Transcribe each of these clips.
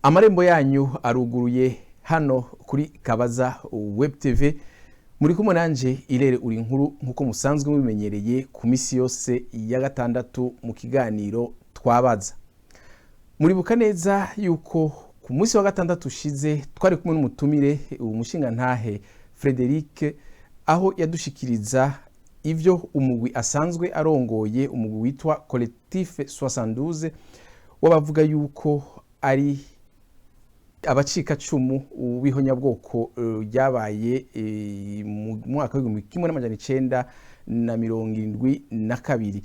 amarembo yanyu aruguruye hano kuri Kabaza Web TV. Muri kumwe nanje Irere uri inkuru nkuko musanzwe mubimenyereye ku misi yose ya gatandatu mu kiganiro twabaza. Muribuka neza yuko ku munsi wa gatandatu ushize twari kumwe n'umutumire umushinga ntahe Frederic, aho yadushikiriza ivyo umugwi asanzwe arongoye, umugwi witwa Collectif 72, wabavuga yuko ari abacika cumu bihonyabwoko ryabaye mu mwaka wa 1972.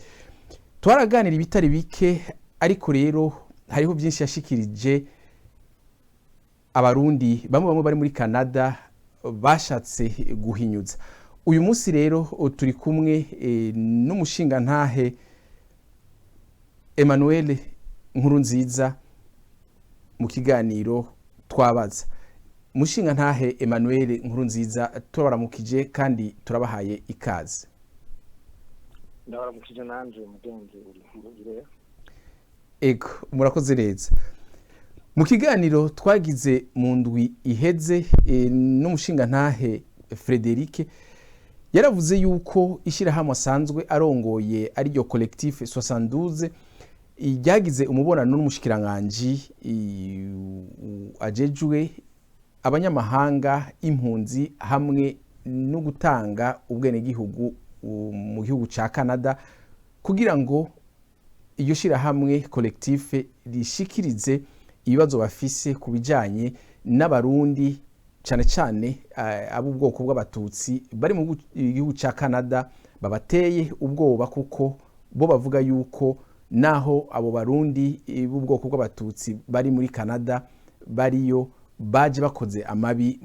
Twaraganira ibitari bike, ariko rero hariho byinshi yashikirije abarundi bamwe bari muri Canada bashatse guhinyuza. Uyu munsi rero turi kumwe n'umushinga ntahe Emmanuel Nkurunziza mu kiganiro twabaza. Mushinga ntahe Emmanuel Nkurunziza, turabaramukije kandi turabahaye ikaze. Ndabaramukije nanje mugenzi uri nkuru. Ego, murakoze neza. Mu kiganiro twagize mu ndwi iheze n'umushinga ntahe Frederic yaravuze yuko ishirahamwe asanzwe arongoye ari ryo Collectif 72 ryagize umubonano n'umushikiranganje ajejwe abanyamahanga, impunzi hamwe no gutanga ubwenegihugu mu gihugu ca Canada, kugira ngo iyo shirahamwe Collectif rishikirize ibibazo bafise kubijanye n'abarundi cyane cyane ab'ubwoko bw'abatutsi bari mu gihugu ca Canada babateye ubwoba, kuko bo bavuga yuko naho abo barundi b'ubwoko bw'abatutsi bari muri Canada bariyo baje bakoze amabi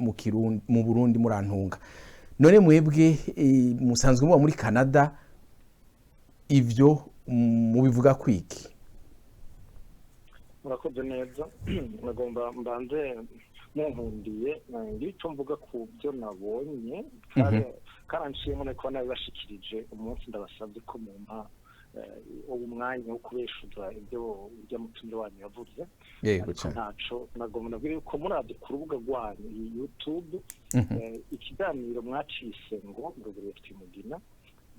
mu Burundi murantunga. None mwebwe musanzwe muba muri Canada, ivyo mubivuga kwiki? Murakoze neza. Nagomba mbanze munkundiye ngicyo mvuga ku byo nabonye karanciyemo nako nabashikirije umunsi ndabasabye ko mumpa umwanya wo kubeshuza ibyo mutumire wanyu yavuze. Yego cyane. Ntaco nagomba nabwire ko murabye ku rubuga rwanyu YouTube ikiganiro mwacise ngo Collectif mugina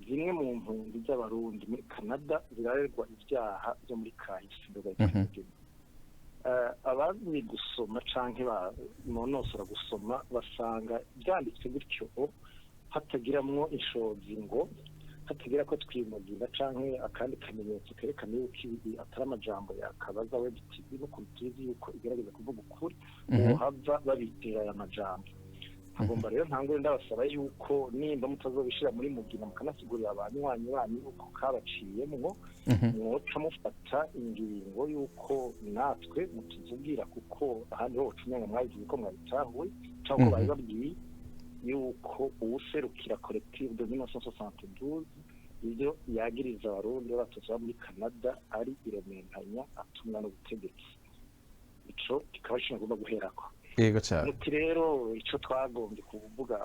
zimwe mu mpunzi z'abarundi muri Canada zirarerwa ibyaha byo muri kahise ndogakigina. Abazi gusoma canke banonosora gusoma basanga byanditswe gutyo hatagiramwo inshozi, ngo hatagira ko twimugina canke akandi kamenyetso kerekana yuko ibi atari amajambo yakabaza Web TV no kutuzi yuko igerageza kuvuga ukuri hava babitera aya majambo. Agomba rero ntangure ndabasaba yuko nimba mutazobishira muri mugina mukanasigurira abantu banyu yuko kabaciyemwo, mwoca mufata ingingo yuko natwe mutuvugira, kuko ahandi ho ucunyanga mwabivuze ko mwabitahuye cyangwa bari babwiye yuko uwuserukira Collectif de 1972 ibyo yagiriza abarundi batuzwa muri Canada ari irementanya atumwa n'ubutegetsi. Ico kikaba kigomba guherako. Yego cyane. Muti rero ico twagombye kuvuga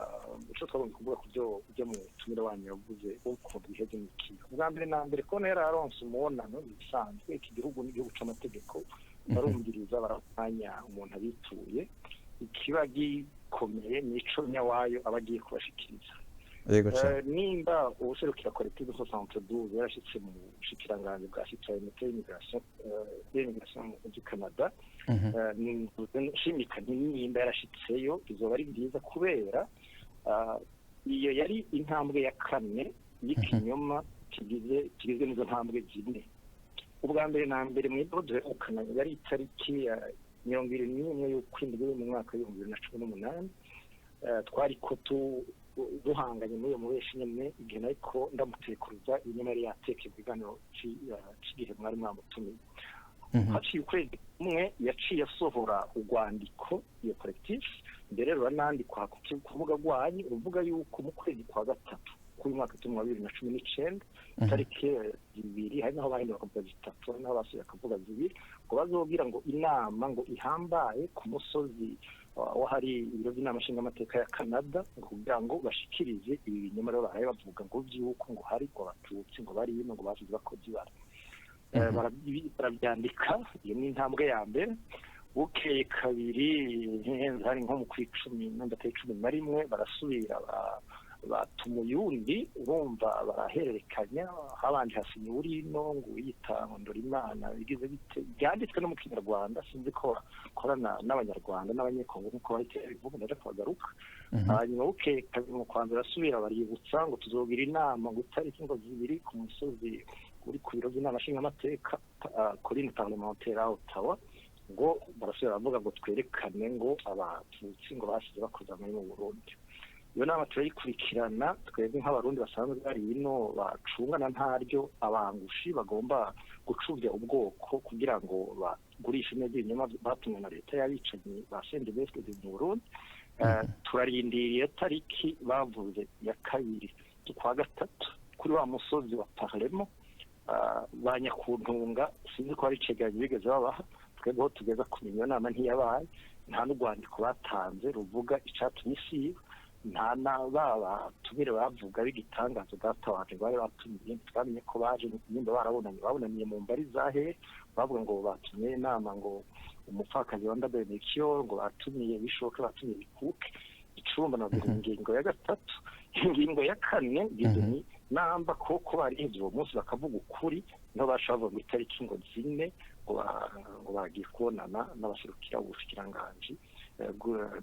ku byo mu tumire wanyu yavuze uko biheze n'iki. Ubwa mbere na mbere ko nera aronse umubonano bisanzwe, iki gihugu n'igihugu c'amategeko barumviriza barapanya umuntu abituye. Ikiba gikomeye nico nyawayo abagiye kubashikiriza. Yego cyane. Nimba ubuserukira Collectif 72 yarashitse mu bushikiranganje bwa citoyenneté immigration du Canada, nshimika nimba yarashitseyo izoba ari byiza, kubera iyo yari intambwe ya kane y'ikinyoma kigizwe n'izo ntambwe zine. Ubwa mbere na mbere mu idodo ukana yari itariki ya 21 y'ukwindwi mu mwaka wa 2018, twari ko duhanganye n'uyo mubeshi nyene igihe ariko ndamutekuruza inyuma yari yateke ibiganiro cy'igihe mwari mwamutumiye. Haciye ukwezi kumwe yaciye asohora urwandiko iyo Collectif, mbere ruranandikwa ku rubuga rwanyu ruvuga yuko mu kwezi kwa gatatu kuri mwaka wa 2019 tariki 2 hari naho bahindura bakavuga 3 hari naho basuye akavuga 2 ngo bazobwira ngo inama ngo ihambaye ku musozi wa hari ibiro by'inama nshingamateka ya Canada kugira ngo bashikirize ibi binyoma rero baraye bavuga ngo byuko ngo hari ngo abatutsi ngo bari ngo bavuze bakozi bara barabyandika. Iyo ni intambwe ya mbere. bukeye kabiri hari nko mu kwicumi n'ndateye 11 barasubira batuma uyundi urumva barahererekanya habanje hasinye urino ngo uyitanga ndora imana bigize bite byanditswe no mu Kinyarwanda sinzi ko korana n'abanyarwanda n'abanyekongo nkuko bahite bivuga ndaje kubagaruka hanyuma bukeye kabiri mu kwanza barasubira baributsa ngo tuzogira inama ngo itariki ngo zibiri ku musozi uri ku biro by'inama nshingamateka Collectif parlementaire à Ottawa ngo barasubira bavuga ngo twerekane ngo abatutsi ngo basize bakoze muri mu Burundi iyo nama turayikurikirana twebwe nk'abarundi basanzwe bari ino bacungana ntaryo abangushi bagomba gucubya ubwoko kugira ngo bagurishe neza ibinyoma batumwe na leta y'abicanyi ba CNDD mu Burundi turarindiriye tariki bavuze ya kabiri kwa gatatu kuri wa musozi wa Parlement banyakuntunga sinzi ko ari cegeranyo bigeze babaha twebwe tugeza kumenya nama ntiyabaye nta n'urwandiko batanze ruvuga icatumye isiba nta nababa tumire bavuga bigitangazo gatawaje bari batumiye twamenye ko baje nimba babonaniye mu mbari zahe bavuga ngo batumye inama ngo umupfakazi wa Ndabemekyo ngo batumiye bishoke batumiye bikuke icumba na ingingo ya gatatu ingingo ya kane ngizeni namba koko bari ivyo munsi bakavuga ukuri no bashava mu itariki ngo zine ngo bagiye kubonana n'abashirukira ubushikiranganje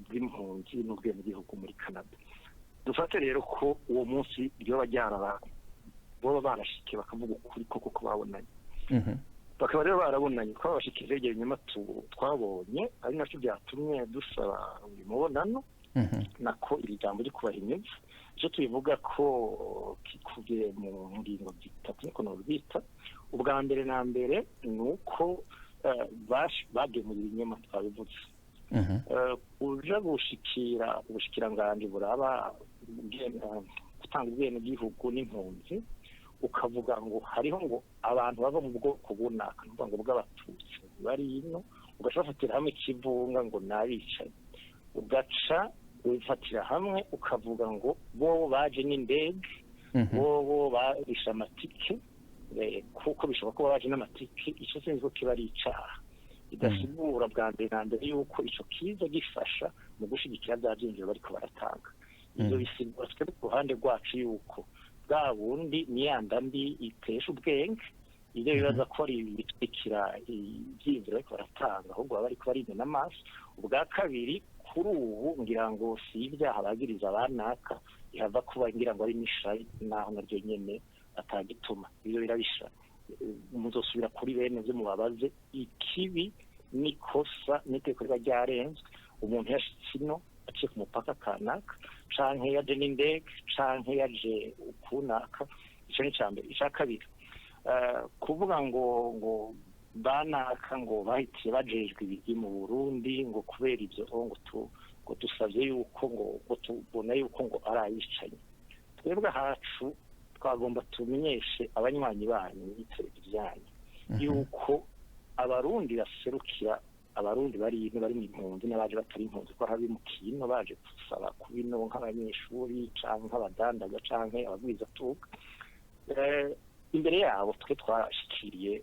bw'impunzi n'ubwenegihugu muri Canada dufate rero ko uwo munsi iyo bajyara bo barashike bakavuga ukuri koko ko babonanye bakaba rero barabonanye ko babashikije igihe nyuma twabonye ari nacyo byatumye dusaba uyu mubonano nako iri jambo ryo kubahinyuza cyo tubivuga ko kikubiye mu ngingo zitatu niko nobita ubwa mbere na mbere nuko bagemuye ibinyoma twabivuze uja gushikira ubushikiranganje buraba gutanga ubwenegihugu n'impunzi ukavuga ngo hariho ngo abantu bava mu bwoko bunaka nuvuga ngo bw'abatutsi bari ino ugafatira hamwe ikivunga ngo nabicaye ugaca wifatira hamwe ukavuga ngo bo baje n'indege bo barisha amatike kuko bishobora kuba baje n'amatike icyo sinzi ko kiba ari icaha idasigura bwa mbere na mbere yuko ico kiza gifasha mu gushigikira bya byinjiro bariko baratanga ivyo bisigura twe ku ruhande rwacu yuko bwa bundi niyanda mbi itesha ubwenge iyo bibaza ko ari bitwikira ibyinjiro bariko baratanga ahubwo baba bariko barinde n'amaso ubwa kabiri kuri ubu ngira ngo si ibyaha bagiriza abanaka ihava kuba ngira ngo ari mishayi naho naryo nyene atagituma ibyo birabisha muzosubira kuri bene byo mubabaze ikibi nikosa n'iteko ryarenzwe umuntu yashitse ino aciye ku mupaka kanaka canke yaje n'indege canke yaje ukunaka ico ni cambere ica kabiri kuvuga ngo banaka ngo bahitiye bajejwe ibigi mu Burundi ngo kubera ivyo ngo dusavye yuko ngo tubona yuko ngo arayicanye twebwe hacu twagomba tumenyeshe abanywanyi banyu n'iteleviziyo yuko abarundi baserukira abarundi bari mu impunzi n'abaje batari impunzi ko hari mu kino baje gusaba kubino nk'abanyeshuri canke nk'abadandaza canke abagwiza tuka imbere yabo twe twashikiriye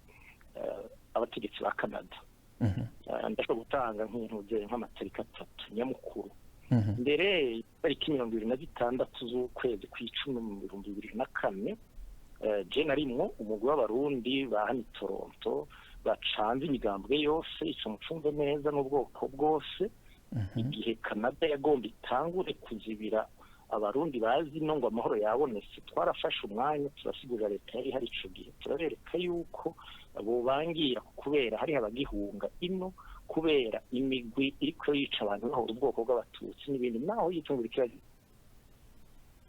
abategetsi ba Canada ndashobora gutanga nk'amatariki 3 nyamukuru mbere tariki 26 z'ukwezi kw'icumi mu 2024 je narimwo umugwi w'abarundi ba hano Toronto bacanze imigambwe yose ico mucumve neza n'ubwoko bwose igihe Canada yagomba itangure kuzibira abarundi bazi no ngo amahoro yabonetse twarafashe umwanya turasigurira leta yari hari ico gihe turabereka yuko abo bangira kubera hari abagihunga ino kubera imigwi iriko yica abantu bahora ubwoko bw'abatutsi n'ibindi naho yitungurikira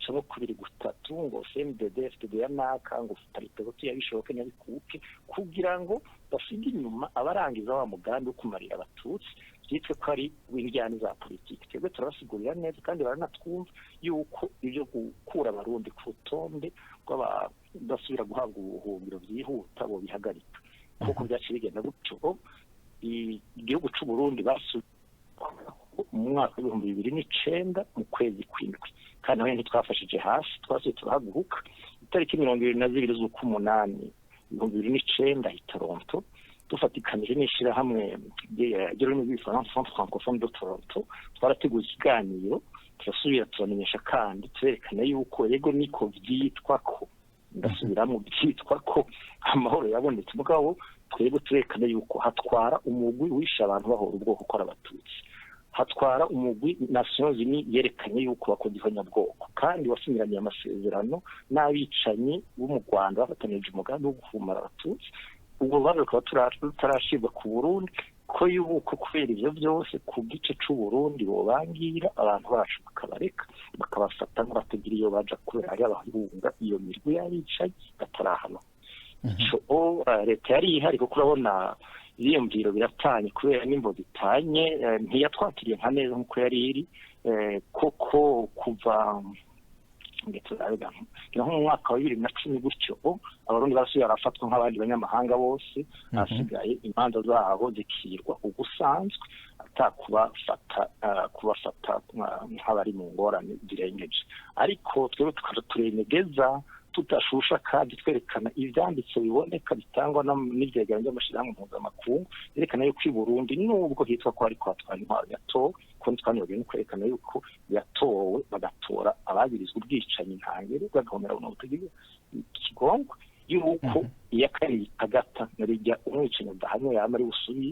cyo kubiri gutatu ngo CNDD FDD yanaka ngo tariko yabishoboke n'abikuke kugira ngo bafige inyuma abarangiza wa mugambi wo kumarira abatutsi byitwe ko ari w'injyana za politiki twebwe turabasigurira neza kandi baranatwumva yuko ibyo gukura abarundi ku rutonde rw'abadasubira guhabwa ubuhungiro byihuta bo bihagarika kuko byaciye bigenda gutyo igihugu c'u Burundi mu mwaka wa 2009 mu kwezi kw'indwi kandi nawe ntitwafashije hasi twasuye turahaguruka itariki 22 z'ukumunani 2009 i Toronto dufatikanije n'ishirahamwe ry'ururimi rw'igifaransa Centre francophone de Toronto twarateguye ikiganiro turasubira turamenyesha kandi turerekana yuko yego niko vyitwa ko ndasubiramo byitwa ko amahoro yabonetse mugabo twebwe turekana yuko hatwara umugwi wisha abantu bahora ubwoko ko abatutsi hatwara umugwi Nations Unies yerekanye yuko bakoze ihonyabwoko kandi wasinyiranye amasezerano n'abicanyi bo mu Rwanda bafatanije umugambi wo gufumara abatutsi ubwo bari ko turashirwa ku Burundi ko yuko kubera ivyo byose ku gice c'u Burundi bobangira abantu bacu bakabareka bakabafata nk'abatagira iyo baja kubera ari abahunga iyo mirwi yabicaye batarahano ico leta yari ihari kuko urabona ibiyumviro biratanye kubera nimbo bitanye ntiyatwakiriye nka neza nk'uko yari iri koko kuva ndetse nko mu mwaka wa 2010 gutyo abarundi basubiye barafatwa nk'abandi banyamahanga bose asigaye imanza zabo zikirwa ugusanzwe kubafata nk'abari mu ngorane zirengeje ariko twebwe tukaja turenegeza tutashusha kandi twerekana ivyanditse biboneka bitangwa n'ivyegeranyo by'amashirahamwe mpuzamakungu yerekana yuko i Burundi nubwo hitwa ko ariko hatwara intwaro yatowe ko twanibagiye no kwerekana yuko yatowe bagatora abagirizwe ubwicanyi ntangere bagahomera ubutegetsi ikigongwe yuko iyakari agata narijya umwicanyi udahanye yama ari busubi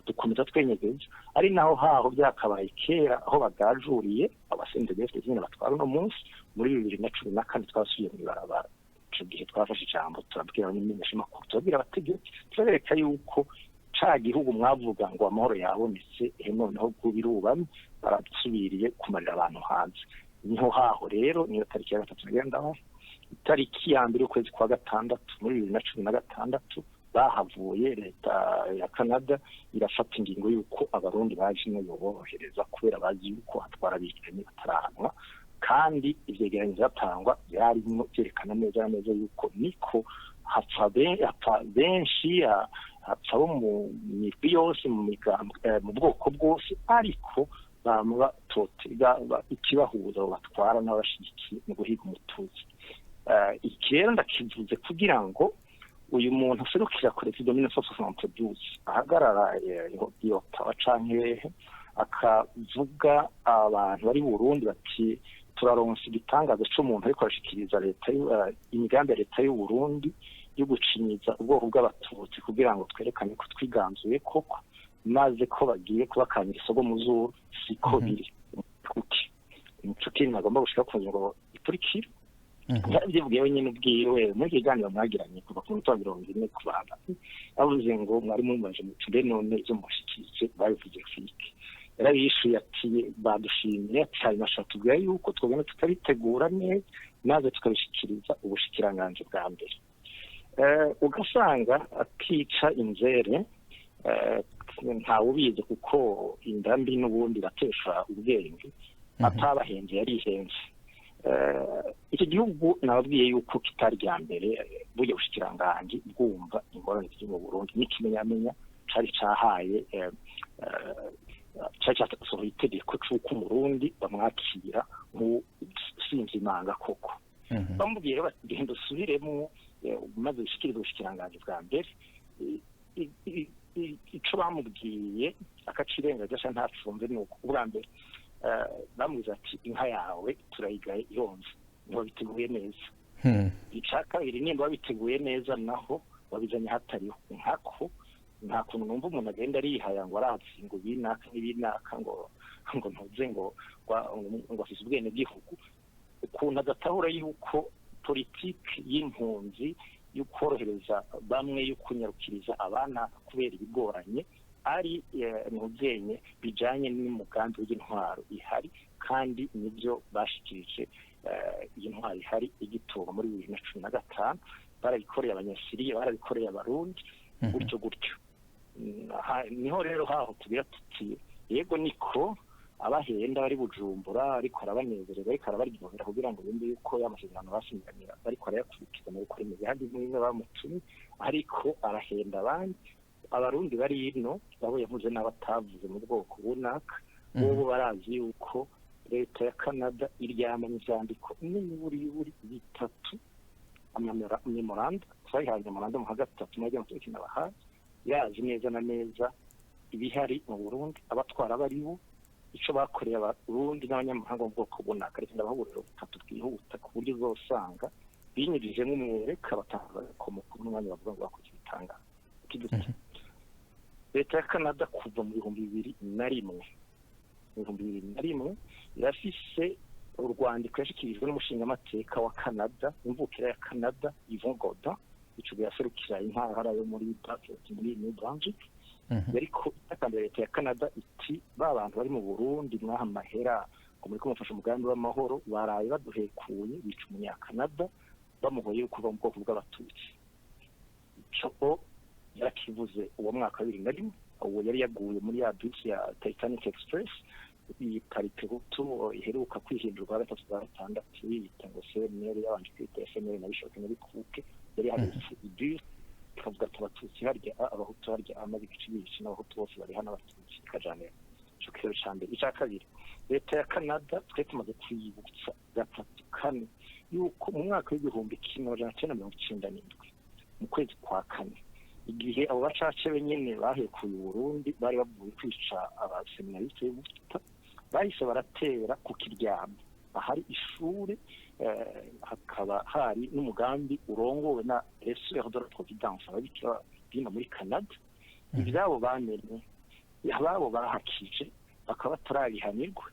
dukomeza twenyegeza ari naho haho byakabaye kera aho bagajuriye abasende bese nyine batwara no munsi muri 2014 twasubiye mu barabara cyo gihe twafashe ijambo turabwira n'imimenyesha makuru tubwira abategetsi turereka yuko ca gihugu mwavuga ngo amahoro yabonetse noneho kubirubamye baradusubiriye kumarira abantu hanze niho haho rero niyo tariki ya 3 ngenda itariki ya mbere ukwezi kwa gatandatu muri 2016 bahavuye leta ya Canada irafata ingingo yuko abarundi baje no yobohereza kubera bazi yuko hatwara bikanye batarahanwa kandi ivyegeranyo zatangwa yarimo byerekana neza yuko niko hapfa benshi hapfa mu migwi yose mu bwoko bwose ariko bamwe batotega ikibahuza batwara n'abashyigikiye mu guhiga umututsi iki rero ndakivuze kugira ngo uyu muntu aserukira Collectif de 1972 ahagarara iyo tawacanke akavuga abantu bari Burundi bati turaronse igitangazo cy'umuntu ariko arashikiriza leta imigambi ya leta y'u Burundi yo gucinyiza ubwoko bw'abatutsi kugira ngo twerekane ko twiganzuye koko maze ko bagiye kubakanyira isogo mu zuru siko biri kuki inshuti nagomba gushika ku ngo ikurikira byibwiye wenyine ubwiwe muri kiganiro mwagiranye kuva ku minota 40 kubana avuze ngo mwari mumaje mu tinde none zo mushikije babivuze fiki yarabishuye ati badushimye cyane nashatubwiye yuko twogana tutabitegura neza naze tukabishikiriza ubushikiranganje bwa mbere ugasanga akica inzere nta ubize kuko indambi n'ubundi batesha ubwenge atabahenze yarihenze icyo gihugu nababwiye yuko kitari rya mbere burya bushikiranganje bwumva ingorane ziri mu Burundi n'ikimenyamenya cari cahaye cyasohoye itegeko c'uko umurundi bamwakira nk'usinzi imanga koko bamubwire bati genda usubiremo maze ushikirize ubushikiranganje bwa mbere ico bamubwiye akacirenga gasha ntacumve nuko ubwa mbere bamwiza ati inka yawe turayigaye ironze niho biteguye neza icaka iri nimba babiteguye neza naho wabizanye hatariho inkako nta kuntu numva umuntu agenda arihaya ngo aratsi ngo binaka n'ibinaka ngo ntuze ngo afise ubwene bw'igihugu ukuntu adatahura yuko politiki y'impunzi yo korohereza bamwe yo kunyarukiriza abana kubera ibigoranye ari n'ubwenye bijanye n'umugambi w'intwaro ihari kandi nibyo bashikirije intwaro ihari igitoba muri 2015 barabikoreye abanyasiriya barabikoreye abarundi gutyo niho rero haho tugira tuti yego niko abahenda bari Bujumbura ariko arabanezereza ariko arabaryohera kugira ngo bimbe yuko y'amasezerano basinyanira ariko arayakurikiza mu gukora imiganda imwe bamutumye ariko arahenda abandi abarundi bari ino babo yavuze n'abatavuze mu bwoko bunaka ubu barazi yuko leta ya Canada iryama n'ivyandiko n'iburi bitatu amemoranda twahanye memoranda mu hagati 3 n'abahazi yazi neza na neza ibihari mu Burundi abatwara baribo ico bakoreye abarundi n'abanyamahanga mu bwoko bunaka ariko ndababuriro butatu bwihuta ku buryo uzosanga binyirije nk'umwereka batanga komoko n'umwanya bavuga ngo bakoze bitanga leta ya Canada kuva mu 2001 irafise urwandiko yashikirijwe n'umushingamateka wa Canada imvukira ya Canada Yvon Godin ico yaserukira intara yo muri New Brunswick yariko itakambira leta ya Canada iti babantu bari mu Burundi mwaha mahera ngo muri kumufasha umugambi w'amahoro baraye baduhekuye bica umunyakanada bamuhoye kuva mu bwoko bw'abatutsi ico yarakivuze uwo mwaka 2001 uwo yari yaguye muri ya bisi ya Titanic Express iparite ruto iheruka kwihindurwa gatatu za gatandatu yita ngo semere yabanje kwita semere nabishoke muri kuke yari hadisi idus kavuga abatutsi harya abahutu harya amaze gicibisha n'abahutu bose bari hano abatutsi kajane cyo kero cyambe icya kabiri leta ya Canada twe tumaze kwibutsa gatatu kane yuko mu mwaka w'igihumbi 1997 mu kwezi kwa kane igihe abo bacace benyene bahekuye Burundi bari bavuye kwica abaseminariste y'Ubuta bahise baratera ku Kiryama ahari ishure hakaba hari n'umugambi urongowe na Resseur de la Providence abikira bino muri Canada ivyabo bamenye yababo bahakije bakaba tarabihanirwa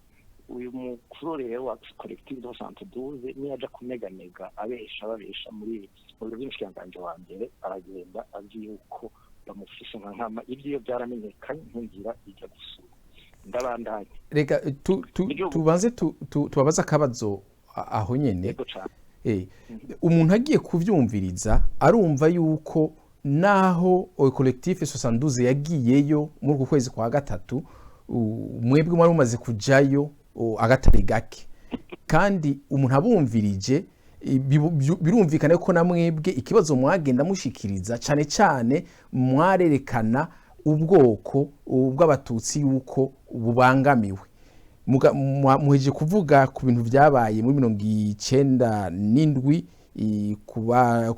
uyu mukuru rero wa Collectif de 112 ni aja kumeganega babesha muri by'inshinganje wa mbere aragenda azi yuko bamufise nkama ibyo byaramenyekanye nkungira ijya gusura ndabandanye reka tubanze tubabaza akabazo aho nyene umuntu agiye kuvyumviriza arumva yuko naho Collectif 112 yagiyeyo muri kwezi kwa gatatu mwebwe mwari mumaze kujayo agatari gake kandi umuntu abumvirije birumvikana ko namwebwe ikibazo mwagenda mushikiriza cyane cyane mwarerekana ubwoko bw'abatutsi yuko bubangamiwe muheje kuvuga ku bintu byabaye muri 1997 ku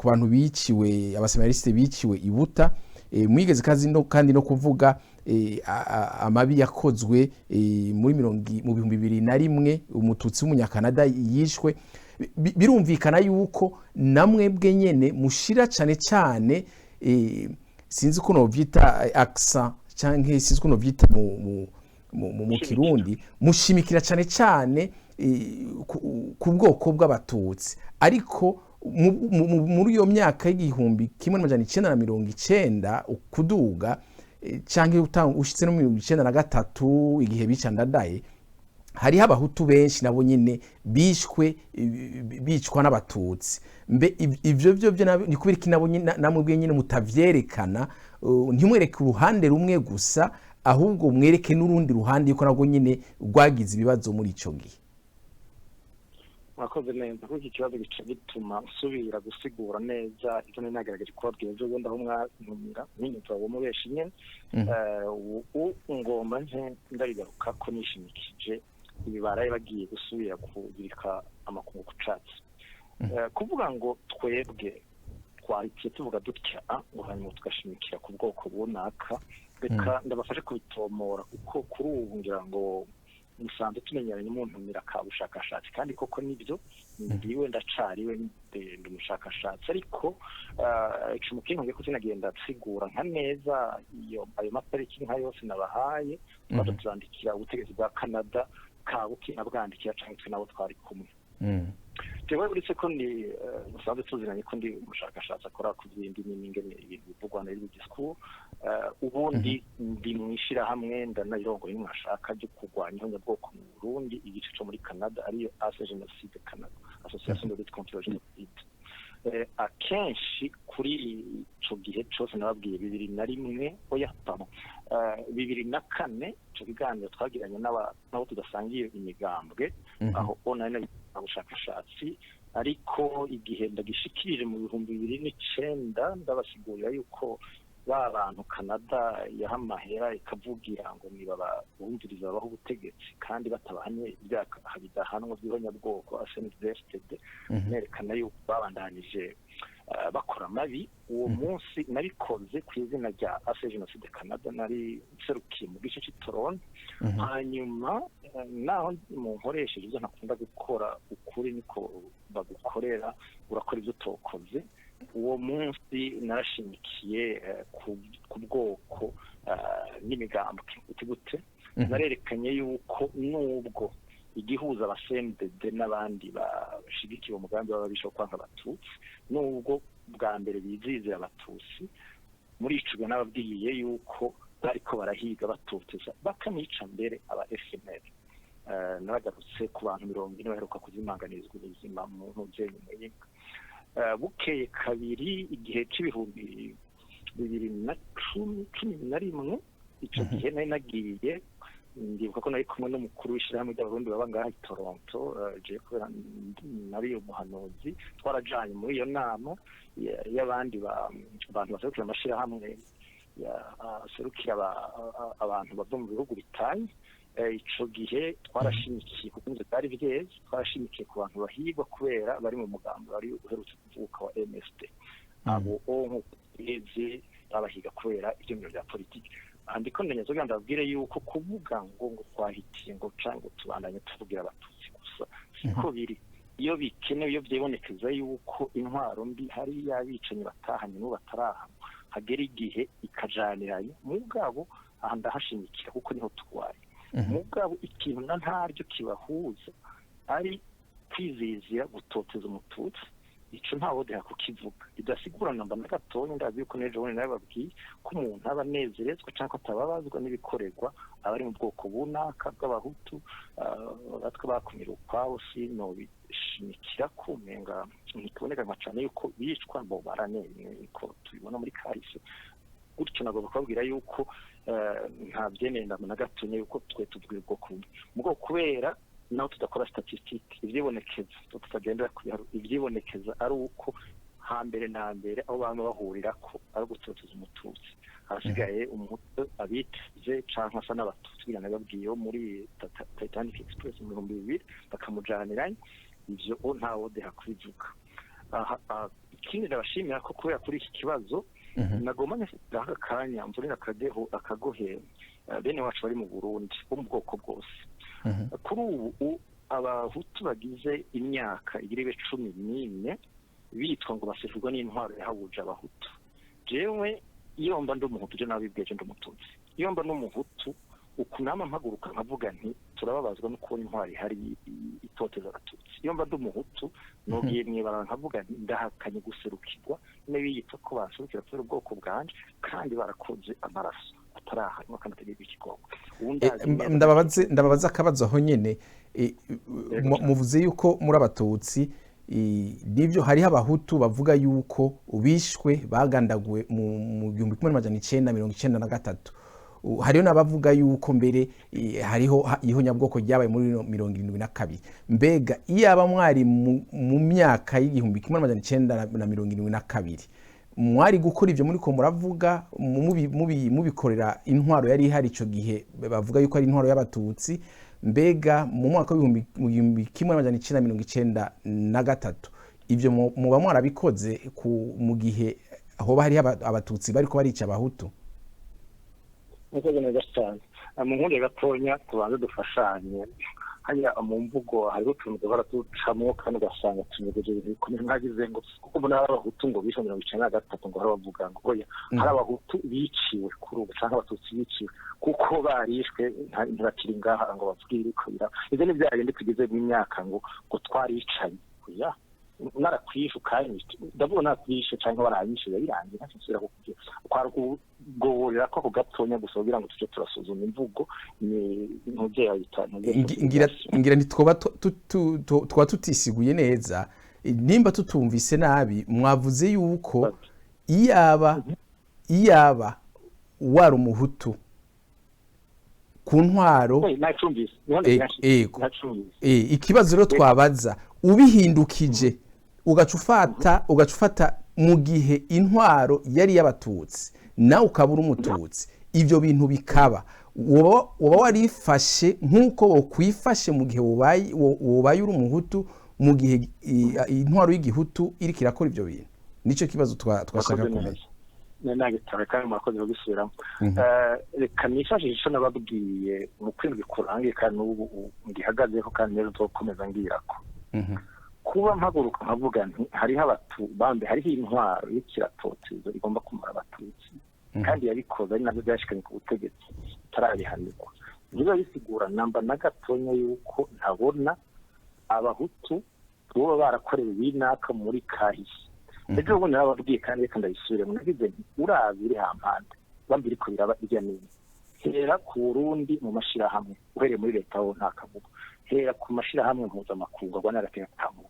bantu biciwe abaseminariste biciwe ibuta mwigeze kandi no kuvuga amabi yakozwe muri mu 2001 umututsi w'umunyakanada yishwe birumvikana yuko namwebwe nyene mushira cyane cyane sinzi ko no vyita accent canke sinzi ko no vyita mu Kirundi mushimikira cyane cyane ku bwoko bw'abatutsi ariko muri iyo myaka y'igihumbi 1990 ukuduga canke ushitse no mu 1993 igihe bica ndadaye hari abahutu benshi nabo nyene bicwa n'abatutsi mbe ivyo ni kubera iki nabo namwe bwe nyene mutavyerekana ntimwereke uruhande rumwe gusa ahubwo mwereke n'urundi ruhande yuko nabwo nyene rwagize ibibazo muri ico gihe mwakoze neza kuko iki kibazo gice gituma nsubira gusigura neza ivyo nagerageje kubabwira ejo bundi aho mwantumira n'inyuma wo mubeshi nyene ngomba ndarigaruka ko nishimikije ibibaraye bagiye gusubira kubirika amakungu kucatsi kuvuga ngo twebwe twarikiye tuvuga dutya ngo hanyuma tugashimikira ku bwoko bunaka reka ndabafashe kubitomora uko kuri ubu ngira ngo musanze tumenyeranye umuntu miraka ubushakashatsi kandi koko nibyo ndiwe ndacariwe ndende umushakashatsi ariko ikintu kintu ko sinagenda tsigura nka neza iyo ayo mapariki nka yose nabahaye badutandikira ubutegetsi bwa Canada kabuki nabwandikira cyangwa nabo twari kumwe jewe uretse ko ndi musanze tuziranye ko ndi umushakashatsi akora ku byindi n'ingene ibintu bivugwa na discours ubundi ndi mwishira hamwe ndanayirongora n'umwashaka cyo kurwanya ihonyabwoko mu Burundi igice cyo muri Canada ariyo Genocide Canada Association de lutte contre le génocide akenshi kuri ico gihe cyose nababwiye 2001 oya pardon 2004 cyo biganiro twagiranye nabo tudasangiye imigambwe aho online abushakashatsi ariko igihe ndagishikirije mu 2009 ndabasigurira yuko abantu Canada yaha amahera ikavugira ngo niba bumviriza babaho ubutegetsi kandi batabanye ibyaha bidahanwa by'abanyabwoko ASNVSTD nerekana yuko babandanije bakora amabi. Uwo munsi nabikoze ku izina rya Ase Genocide Canada, nari serukiye mu gice cy'Itoronto. Hanyuma naho mu nkoresheje ibyo ntakunda gukora ukuri niko bagukorera, urakora ibyo utokoze. Uwo munsi narashimikiye ku bwoko n'imigambo gute narerekanye yuko nubwo igihuza abasendede n'abandi bashigikiye umugambi w'ababisha kwanga abatutsi, nubwo bwa mbere bizizira abatutsi muri icubwe n'ababwiye yuko bariko barahiga batuteza bakanica mbere aba FNL. Naragarutse ku bantu 40 baheruka kuzimanganizwa ubuzima mu ntuzenye muyinga. Bukeye kabiri igihe c'ibihumbi 2011 ico gihe nari nagiye ndibuka ko nari kumwe n'umukuru w'ishirahamwe ry'abarundi baba ngaha i Toronto, je kubera nari umuhanuzi, twarajanye muri iyo nama y'abandi bantu baserukira amashirahamwe aserukira abantu bava mu bihugu bitanye. Ico gihe twarashimikiye kuko inzu byari byeze, twarashimikiye ku bantu bahigwa kubera bari mu mugambi wari uherutse kuvuka wa MSD. Abo nk'uko byeze babahiga kubera ibyo bya politiki. Andiko ndenyezo ganda babwire yuko kuvuga ngo twahitiye ngo cango tubandanye tuvugira abatutsi gusa siko biri. Iyo bikenewe, iyo byebonekeza yuko intwaro mbi hari yabicanyi batahanye no bataraha, hagera igihe ikajaniranye mugabo ndahashimikira kuko niho twari. Mugabo ikintu ntaryo kibahuza ari kwizizira gutoteza umututsi, ico ntawo deha kukivuga. Idasigura namba na gatonya ndazi yuko nejo wone nababwiye ko umuntu aba nezerezwa cyangwa atababazwa n'ibikorerwa abari mu bwoko bunaka bw'abahutu batwe bakumira ukwabo sino bishimikira kumenga ntiboneka macane yuko bicwa bo baranene ko tubibona muri kahise. Gutyo nagomba kubabwira yuko nta byenenda na gatonya yuko twe tubwira ubwoko bumwe mugo kubera naho tudakora statistique. Ivyibonekeza tutagendera ku biharo, ivyibonekeza ari uko hambere na mbere aho bamwe bahurira ko ari gutoteza umututsi, hasigaye umuhutu abitije canke asa n'abatutsi bigana babwiyeho muri Titanic Express mu 2000 bakamujaniranye. Ivyo ntawo deha kubivuga. Ikindi ndabashimira ko kubera kuri iki kibazo nagomba nafite akanya mvurira akadeho akagohe bene wacu bari mu Burundi bo mu bwoko bwose. Kuri ubu abahutu bagize imyaka igiribe 14 bitwa ngo basefurwa n'intwaro yahawuje abahutu. Jewe iyo mba ndumuhutu je nabibweje ndumututsi, iyo mba n'umuhutu ukunama mpaguruka nkavuga nti turababazwa no kubona intwari hari itoteza abatutsi. Iyo mba ndumuhutu nogiye mwibara nkavuga nti ndahakanye guserukirwa n'ibiyitwa ko baserukira kubera ubwoko bwanje kandi barakoze amaraso atarahanwa kandi ategeka ikigongo. Ndababaza akabazo aho nyene muvuze yuko muri abatutsi nivyo hariho abahutu bavuga yuko ubishwe bagandaguwe mu 1993. Hariho n'abavuga yuko mbere hariho ihonyabwoko ryabaye muri 1972. Mbega iyaba mwari mu myaka y'igihumbi 1972 mwari gukora ivyo muri ko muravuga mubikorera intwaro yari ihari ico gihe bavuga yuko ari intwaro y'abatutsi. Mbega mu mwaka w'igihumbi 1993 ivyo muba mwarabikoze mu gihe hoba hari abatutsi bariko barica abahutu? Mukoze neza cyane. Mu nkunde gatonya tubanze dufashanye hanya mu mvugo hariho utuntu duhora ducamo kandi ugasanga tunyegeje bikomeye ntagize ngo kuko mbona abahutu ngo bisho 1993 ngo harabavuga ngo oya hari abahutu biciwe kuri ubu cyangwa abatutsi biciwe kuko barishwe ntibakiri ngaha ngo bavugire ko bira. Ivyo ni byagende tugize mu myaka ngo twaricanye oya narakwishu kandi ndabona nakwishe cyangwa barayishe birangira nsubira kukugira kwarugorera ko kugatonya gusogira ngo tuje turasuzuma imvugo ni ntuje yayitana. Ngira ntitwoba twa tutisiguye neza nimba tutumvise nabi. Mwavuze yuko iyaba wari umuhutu ku ntwaro ikibazo rero twabaza ubihindukije ugacufata mu gihe intwaro yari y'abatutsi nawe ukabura umututsi ivyo bintu bikaba woba warifashe nk'uko wokwifashe mu gihe wobaye uri umuhutu mu gihe intwaro y'igihutu iriko irakora ivyo bintu nico kibazo twashaka kumenya nagitara kandi mwakoze bagisubiramo reka nifashishe ico nababwiye mu kwindwi kurangiye kandi n'ubu ngihagazeho kandi rero nzokomeza ngirako kuba mpaguruka nkavuga nti hariho bambe hariho intwaro y'ikiratotezo igomba kumara abatutsi kandi yabikoze ari nabyo byashikanye ku butegetsi tarabihanirwa niba bisigura namba na gatonya yuko ntabona abahutu boba barakorewe binaka muri kahise ejo bundi nababwiye kandi reka ndabisubiremo nagize nti uravire hampande bambiri ko biraba irya nini hera ku Burundi mu mashirahamwe uhereye muri leta ho nta kavuga hera ku mashirahamwe mpuzamakungu agwa n'agatekamo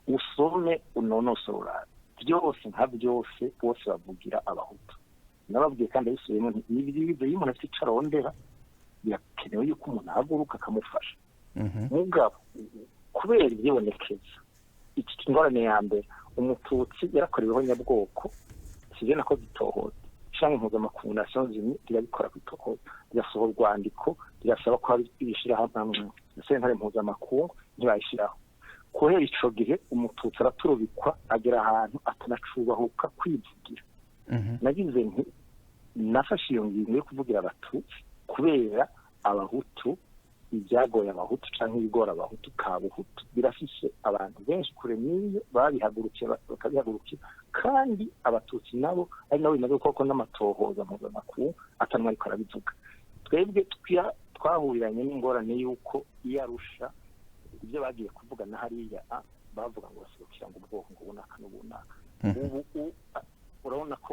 usome unonosora byose nka byose bose bavugira abahutu nababwiye kandi abisubiyemo nibyo y'umuntu afite icarondera birakenewe yuko umuntu ahaguruka akamufasha mugabo kubera ibyibonekeza iki ngorane ya mbere umututsi yarakoreweho nyabwoko sije nako gitohoza canke mpuzamakungu Nations Unies rirabikora kwitohoza rirasohora urwandiko rirasaba ko ibishira hamwe sentare mpuzamakungu ntibayishiraho kuhera ico gihe umututsi araturubikwa agera ahantu atanacubahuka kwivugira nagize nti nafashe iyo ngingo yo kuvugira abatutsi kubera abahutu ibyagoye abahutu canke ibigora abahutu kabuhutu birafise abantu benshi kure niyo babihagurukiye bakabihagurukira kandi abatutsi nabo ari nabo bimaze koko n'amatohoza mpuzamakungu atanwa ariko arabivuga twebwe twahuriranye n'ingorane yuko iyo Arusha ibyo bagiye kuvuga na hariya bavuga ngo baserukira ngo ubwoko ngo bunaka n'ubunaka ubu urabona ko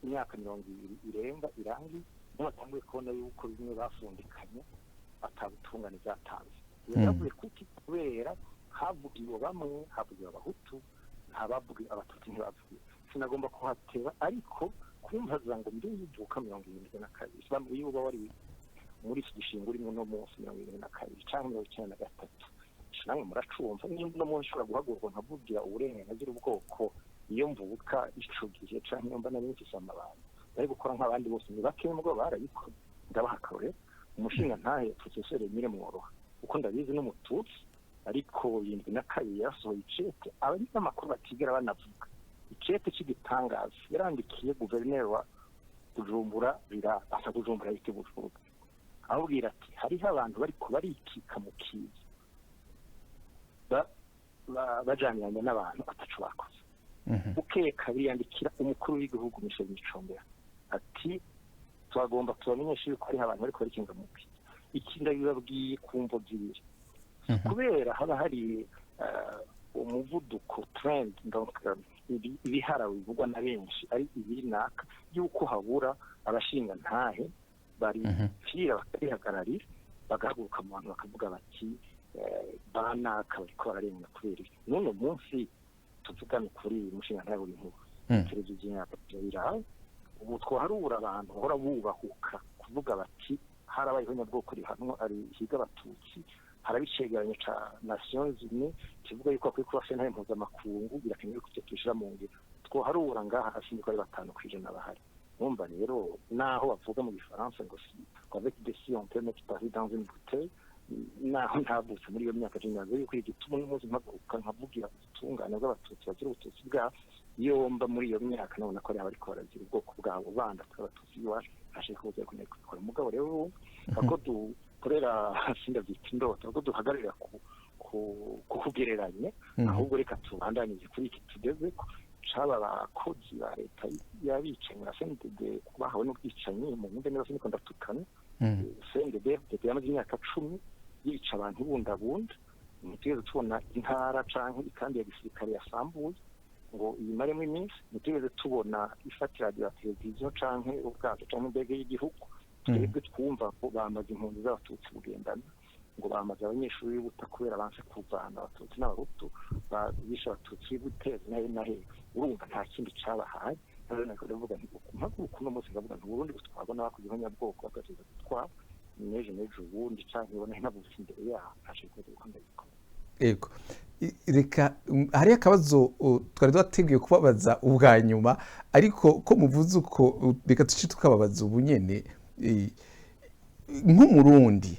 imyaka 20 irenga irangi n'abatanguye kubona yuko bimwe bafundikanye atabutungane byatanze yavuye kuki kubera havugiwe bamwe havugiwe abahutu ntabavugiwe abatutsi ntibavugiwe sinagomba kuhateba ariko kumvaza ngo ndi yivuka 72 bamwe yuba wari muri iki gishingo urimo no munsi 72 cyangwa 93 namwe muracumva nimba no munsi ushobora guhaguruka nkavugira uburenganzira ubwoko iyo mvubuka ico gihe canke mba nari mfise amabanga bari gukora nk'abandi bose ni bake nubwo barayikora ndabaha akarore umushinga ntahe professeur Emile Mworoha uko ndabizi n'umututsi ariko 72 yasohoye icete abanyamakuru batigera banavuga icete cy'igitangaza yarandikiye guverineri wa Bujumbura asa Bujumbura yite Bujumbura ahubwira ati hariho abantu bari kubarikika mu kizi bajaniranye n'abantu atacu bakoze ukeka biyandikira umukuru w'igihugu Michel Micombero ati twagomba tubamenyesha yuko ari abantu bariko barikinga mu kizi ikinda bibabwiye kumvo zibiri kubera haba hari umuvuduko trend donc ibihara bivugwa na benshi ari ibinaka yuko habura abashinga ntahe bari fira bakabihagararira bagahaguruka mu bantu bakavuga bati banaka bariko bararenga kubera none munsi tuvugana kuri mushinga ntahe buri nkuru televiziyo y'abirao ubu twaharura abantu bahora bubahuka kuvuga bati harabayeho nyabwoko rihanwa ari higa abatutsi harabicegeranye ca Nations Unies kivuga yuko akwiye kuba sentare mpuzamakungu birakenewe ko tushira mu ngiro twaharura ngaha hasi ko ari 5% bahari numva rero naho bavuga mu gifaransa ngo si avec des si on peut mettre Paris dans une bouteille naho ntabutse muri iyo myaka y'inyanza yuko igituma n'umuzi mpaguruka nkavugira ubutungane bw'abatutsi bagira ubututsi bwa yomba muri iyo myaka nabona ko ari abari koragira ubwoko bwabo banda tw'abatutsi iwacu ashaka kuza kubikora umugabo rero ako dukorera sinda byita indoto ako duhagarira kugereranya ahubwo reka tubandanye kuri iki tugeze ko caba abakozi ba leta yabicanyi na CNDD bahawe n'ubwicanyi mu mbe neza siniko ndatukana CNDD yamaze imyaka 10 yica abantu bundabunda nitugeze tubona intara canke ikandi ya gisirikare yasambuye ngo imaremo iminsi nitugeze tubona ifatira rya televiziyo canke ubwato canke indege y'igihugu twebwe twumva ko bamaze impunzi z'abatutsi bugendana ngo bamaze abanyeshuri buta kubera banse kuvana abatutsi n'abahutu bisha abatutsi buteze nahe urumva nta kindi cabahaye rero nako ndavuga nti mpaguruka no munsi ndavuga nti Burundi twabona bakugiho nyabwoko bagateza gutwa neje ubundi canke ubona ntabutse imbere yaho ashaka ko ndabikora ego reka hari akabazo twari twateguye kubabaza ubwa nyuma ariko ko muvuze uko reka tuci tukababaza ubu nyene nk'umurundi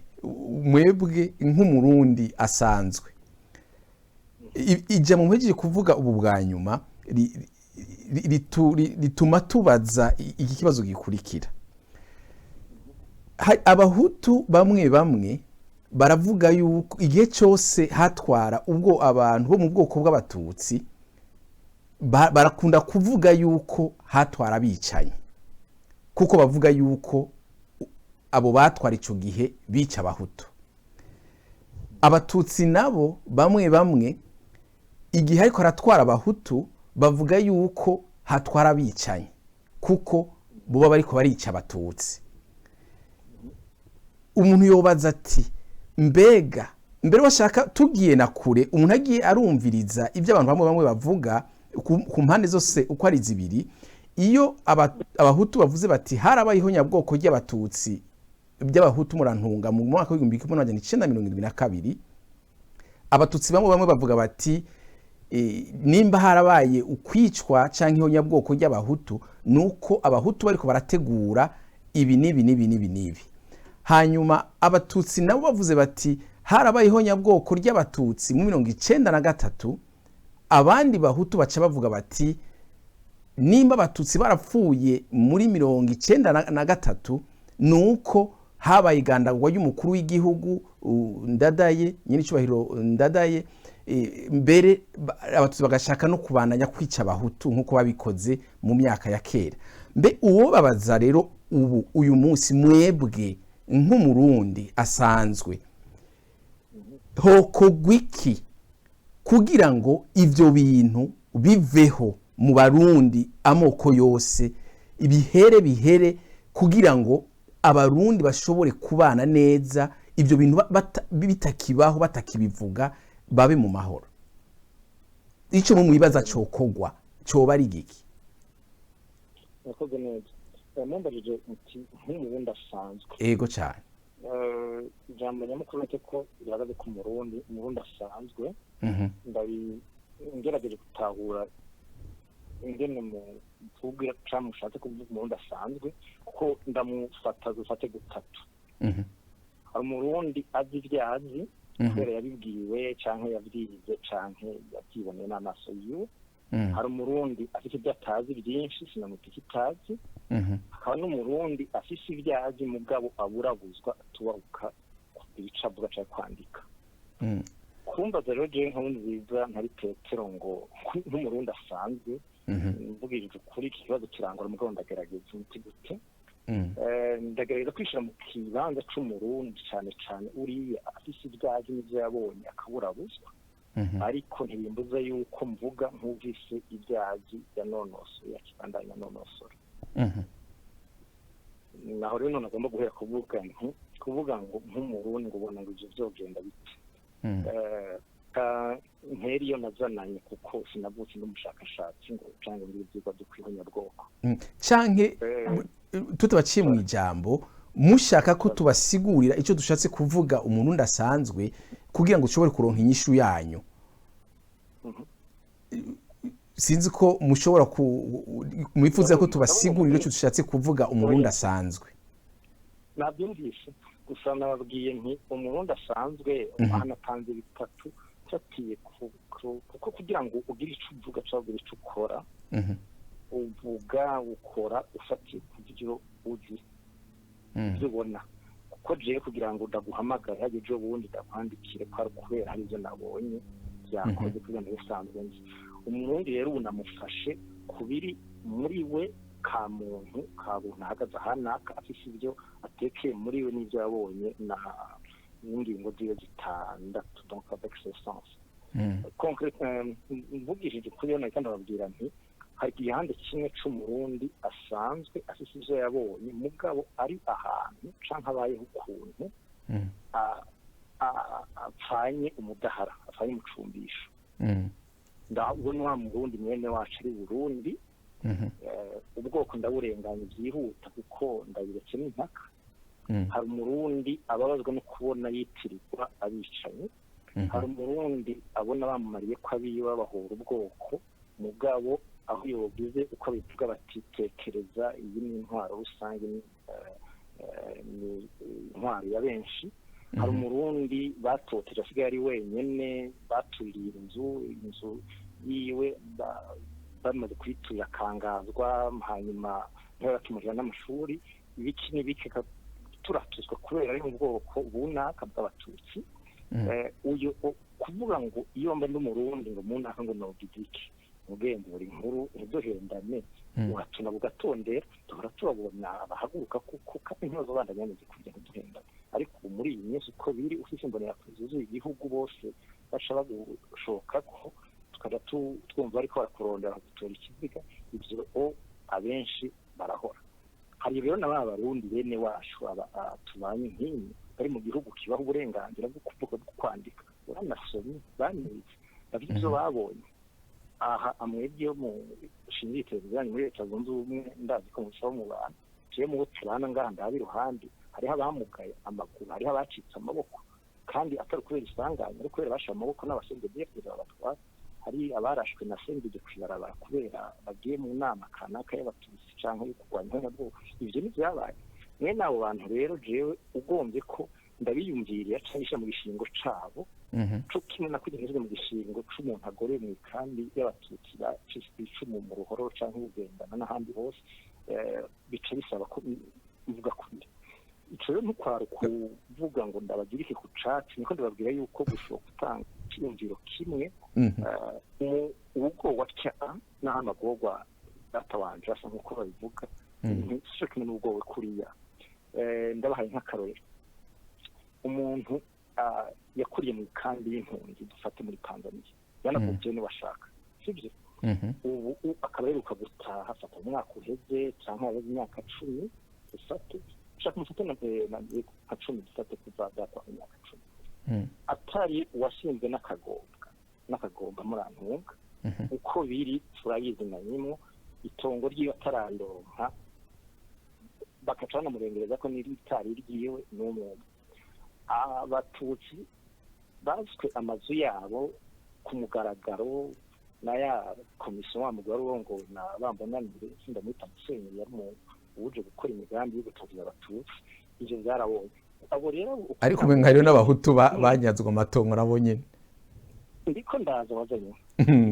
mwebwe nk'umurundi asanzwe ijya mu mpejeje kuvuga ubu bwa nyuma rituma tubaza iki kibazo gikurikira. Abahutu bamwe bamwe baravuga yuko igihe cyose hatwara ubwo abantu bo mu bwoko bw'abatutsi barakunda kuvuga yuko hatwara abicanyi kuko bavuga yuko abo batwara icyo gihe bica abahutu. Abatutsi nabo bamwe bamwe igihe ariko aratwara abahutu bavuga yuko hatwara abicanyi kuko bo baba ariko barica abatutsi. Umuntu yobaza ati mbega mbere washaka tugiye na kure umuntu agiye arumviriza ibyo abantu bamwe bamwe bavuga ku mpande zose uko ari zibiri. Iyo abahutu bavuze bati harabayeho nyabwoko ry'abatutsi by'abahutu murantunga mu mwaka wa 1972, abatutsi bamwe bamwe bavuga bati nimba harabaye ukwicwa canke ho nyabwoko ry'abahutu nuko abahutu bariko barategura ibi nibi. Hanyuma abatutsi nabo bavuze bati harabayeho nyabwoko ry'abatutsi mu 1993, abandi bahutu baca bavuga bati nimba abatutsi barapfuye muri 1993 nuko habaye igandagwa y'umukuru w'igihugu Ndadaye nyine cyubahiro Ndadaye, mbere abatutsi bagashaka no kubananya kwica abahutu nkuko babikoze mu myaka ya kera. Mbe uwo babaza rero ubu uyu munsi mwebwe nk'umurundi asanzwe hokogwiki kugira ngo ivyo bintu biveho mu barundi amoko yose bihere kugira ngo abarundi bashobore kubana neza, ibyo bintu bitakibaho batakibivuga babe mu mahoro. Ico mu bibaza cokogwa coba ari giki? Nakoze neza. Mumbarije uti nk'umurundi asanzwe. Ego cyane. Ijambo nyamukuru nte ko biragaze ku umurundi asanzwe. Ngerageje gutahura ingene mu mvuga camushatse kuvuga umurundi asanzwe ko ndamufate gutatu. Hari umurundi azi ibyazi kubera yabibwiwe canke yavyize canke yabyiboneye n'amaso yiwe. Hari umurundi afite ibyo atazi byinshi sinamuti kitazi. Hakaba n'umurundi afise ibyazi mugabo aburabuzwa atubahuka ibicavuga cyo kwandika. Kumva rero je nkunziza ntari Petero ngo n'umurundi asanzwe mvugirije ukuri iki kibazo kirangora mugabo ndagerageza umuti gute. Ndagerageza kwishira mu kibanza c'umurundi cyane uriya afise ibyazi n'ivyo yabonye akaburabuzwa. Ariko ntibimbuza yuko mvuga nk'uvise ibyazi yanonosoye yakibandanya nonosora. Naho rero none agomba guhera kuvuga ngo nk'umurundi ngo ubona ngo ivyo vyogenda bite. Nkeriyo nazananye kuko sinavutse n'umushakashatsi ngo canke muri ivyigwa byo kwihonya bwoko canke tutabaciye mu ijambo mushaka ko tubasigurira ico dushatse kuvuga umurundi asanzwe kugira ngo ushobore kuronka inyishu yanyu. Sinzi ko mushobora mwifuza ko tubasigurira ico dushatse kuvuga umurundi asanzwe. Nabyumvise gusa nababwiye nti umurundi asanzwe anatanze bitatu cyatiye kuko kugira ngo ugire ico uvuga cyangwa ico ukora uvuga ukora ufatiye ku byo uzi ubona kuko je kugira ngo ndaguhamagara yaje bundi ndakwandikire kwa kubera hari ibyo nabonye byakoze kugira ngo bisanzwe nzi. Umurundi rero unamufashe kubiri muri we ka muntu kabona hagaze ahanaka afise ibyo atekeye muri we n'ibyo yabonye na n'ingingo ziyo zitandatu donc avec ce sens. Concrètement mvugishije kuri yo kandi ababwira nti hari igihande kimwe c'umurundi asanzwe afise ivyo yabonye mugabo ari ahantu canke abayeho ukuntu apfanye umudahara apfanye umucumbisho. Ndabona wa murundi mwene wacu ari Burundi. Ubwoko ndaburenganya byihuta kuko ndabiretse n'impaka. Hari umurundi ababazwa no kubona yitirirwa abicanyi hari umurundi abona bamumariye ko abiwe babahura ubwoko mugabo aho yogize uko bivuga batitekereza iyi ni intwaro rusange ni intwaro ya benshi hari umurundi batoteje asigaye ari wenyene batuririye inzu yiwe bamaze kuyiturira akangazwa hanyuma ntibaratumurira n'amashuri ibiki n'ibiki turatuzwa kubera ari mu bwoko bunaka bw'abatutsi uyu kuvuga ngo iyo mba n'umurundi ngo munaka ngo nogidiki ubwenge buri nkuru ntiduhendane uratuna bugatondera duhora turabona abahaguruka kuko kandi ntibazo bandanyameze kugira ngo duhendane ariko ubu muri iyi minsi uko biri ufise imbonera zuzuye igihugu bose baca bagushoka ko tukajya twumva ariko barakurondera gutora ikiziga ibyo abenshi barahora hari rero na barundi bene wacu tubanye nk'ini bari mu gihugu kibaho uburenganzira bwo kuvuga bwo kwandika uranasomye banize bavye ivyo babonye aha amwebwe yo mu shingiye televiziyo muri Leta Zunze Ubumwe ndazi ko musaba mu bantu je mu tsirana nganda abi ruhande hariho abamugaye amaguru hariho abacitse amaboko kandi atari kubera isanganya ariko kubera basha amaboko n'abasenge byefuza abatwara hari abarashwe na sendije kwibarabara kubera bagiye mu nama kanaka y'abatutsi canke yo kurwanya nk'abwo ivyo ni byabaye mwene abo bantu rero jewe ugombye ko ndabiyumviriye cyangwa mu gishingo cabo cyo kimwe na kugenzwe mu gishingo c'umuntu agore mu kandi y'abatutsi bacishwe icumu mu ruhoro canke ugendana n'ahandi hose bica bisaba ko mvuga kuri ico rero ntukwara kuvuga ngo ndabagirike ku catsi niko ndababwira yuko gushoka gutanga ikiyumviro kimwe ubwo watya n'amagorwa datawanje asa nkuko babivuga nicyo kimwe n'ubwo we kuriya ndabahaye nk'akarorero umuntu yakuriye mu kandi y'impunzi dufate muri Tanzania yanakuvye ni washaka sibyo ubu akaba yeruka gutaha afata umwaka uheze cyangwa yabaze imyaka 10 dufate ushaka umufate na 10 dufate kuva data imyaka 10 atari washinzwe n'akagomba muri antunga uko biri turayizinanyemo itongo ry'iyo atararonka bakacana murengereza ko n'itari ryiwe n'umuntu abatutsi bazwe amazu yabo ku mugaragaro na ya komisiyo wa mugari wongo na bambonanire sinda muri Tanzania yari mu uje gukora imigambi yo gutuza abatutsi ivyo byarabonye abo rero ariko benga rero n'abahutu banyazwa amatongo nabo nyene ndiko ndaza wazanye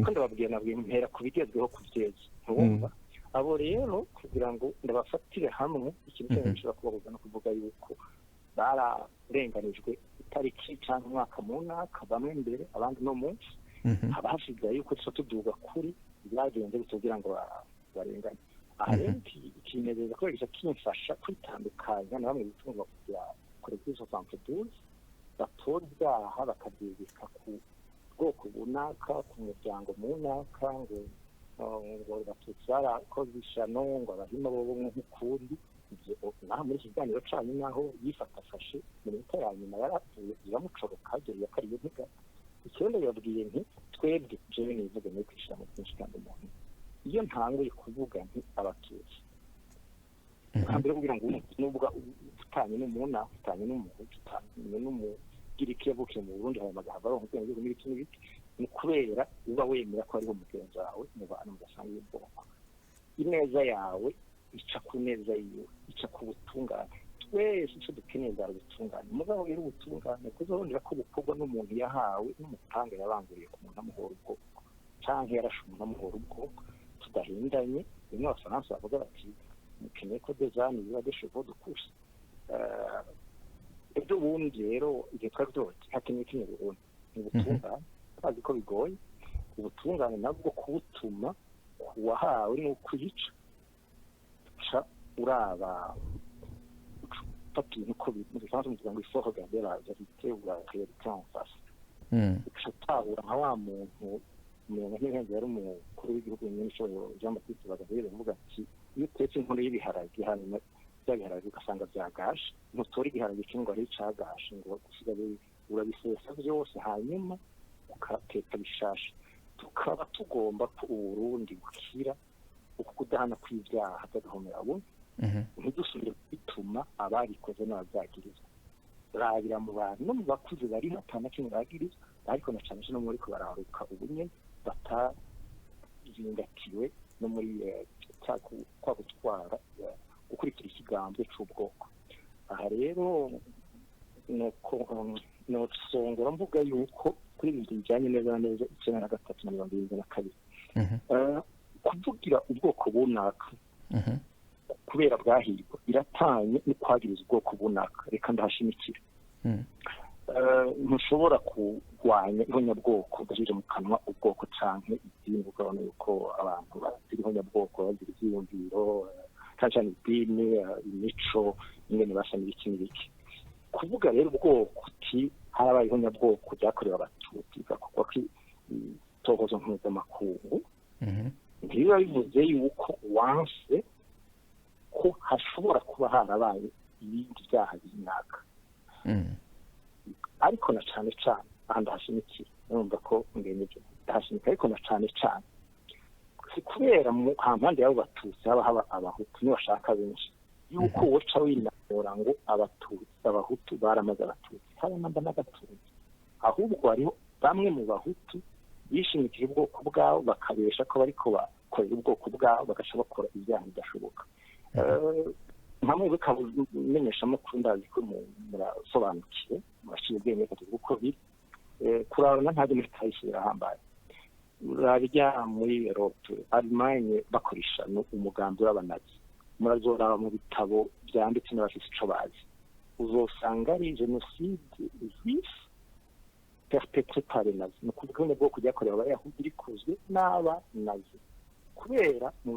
ko ndababwiye nabwiye mpera kubigezweho kuvyeza ntumva abo rero kugira ngo ndabafatire hamwe ikintu cyose gishobora kubahuza no kuvuga yuko bararenganijwe itariki cyangwa umwaka munaka bamwe mbere abandi no munsi abasigaye yuko tuduga kuri byagenze kugira ngo barengane aha rero ikinezeza ko kimfasha kwitandukanya na bamwe bitungwa kugira Collectif 72 batora ibyaha bakabyibika ku bwoko bunaka ku muryango munaka ngo batutsi barakoze ishano ngo abahima bo nk'ukundi naho muri kiganiro cyanyu naho yifatafashe mu minota ya nyuma yarapfuye iramucoroka agera yakariye ntiga ikibazo yabwiye nti twebwe jewe nivuga no kwishira mu byinshi kandi umuntu iyo ntanguye kuvuga nti abatutsi kandi kugira ngo n'ubwa utanye n'umuntu utanye n'umuntu utanye n'umugiriki yavukiye mu Burundi haba magahava aho nk'ibyo muri kimwe ni kubera uba wemera ko ariho mugenzi wawe mu bantu mugasanga y'ubwoko ineza yawe ica ku neza yiwe ica ku butungane twese icyo dukeneye bwa butungane mugabo rero ubutungane kuzabonera ko bukorwa n'umuntu yahawe n'umutanga yabanguriye ku muntu amuhora ubwoko cyangwa yarashe umuntu amuhora ubwoko tudahindanye bimwe abafaransa bavuga bati mukeneye ko dezani biba deshevo dukusa ibyo bundi rero igihe twari doti hakeneye kimwe Burundi ni ubutungane bazi ko bigoye ubutungane nabwo kubutuma kuwahawe no kuyica uraba fati nuko bisanzwe muvuga ngo iforo gade la vérité ou la réalité en face ushobora nka wa muntu umuntu nk'ingenzi yari umukuru w'igihugu nyine cyo Jean-Baptiste Bagabire avuga ati iyo utetse inkono y'ibiharage hanyuma byabiharage ugasanga byagashe ntutora igiharage cyangwa ari cagashe ngo gusigaye urabisesa byose hanyuma ukateka bishashe tukaba tugomba ko Burundi gukira uko kudahana kw'ibyaha byagahomera abo ntidusubire bituma ababikoze n'ababyagirizwa rabira mu bantu no mu bakuze bari hatana kimwe bagirizwa ariko na cyane no muri ko bararuka ubunye batazingatiwe no muri kwa gutwara gukurikira ikigambwe cy'ubwoko. Aha rero no songora mvuga yuko kuri ibintu bijyanye neza na neza 1972 kuvugira ubwoko bunaka kubera bwahirwa iratanye no kwagiriza ubwoko bunaka. Reka ndahashimikira ntushobora kurwanya ihonyabwoko udashije mu kanwa ubwoko canke idini, ukabona yuko abantu bazira ihonyabwoko bazira ivyiyumviro cyane idini, imico, ingene basa n'ibiki n'ibiki. Kuvuga rero ubwoko uti harabaye ihonyabwoko ryakorewe abatutsi kuko tohozo mpuzamakungu ntibiba bivuze yuko wanse ko hashobora kuba harabaye ibindi byaha binaka. Ariko na cyane cyane aha ndahashimikira, numva ko ngeneje ndahashimikira, ariko na cyane cyane si kubera mu hampande y'abo batutsi haba abahutu nibashaka benshi yuko woca winamura ngo abahutu baramaze abatutsi haba namba n'agatutsi, ahubwo hariho bamwe mu bahutu bishimikije ubwoko bwabo bakabesha ko bariko bakorera ubwoko bwabo bagaca bakora ibyaha bidashoboka. Nkamwe bikabumenyesha amakuru ndazi ko murasobanukiwe murashiye ubwenge kuko uko biri kurabona ntabwo muri tayishyira hambaye urarya muri Europe Allemagne bakoresha no umugambi w'abanazi. Murazoraba mu bitabo byanditse n'abafite ico bazi uzosanga ari genocide juif perpétré par les nazis. No kuvuga bwo kujya korewa abayahudi rikozwe n'abanazi kubera mu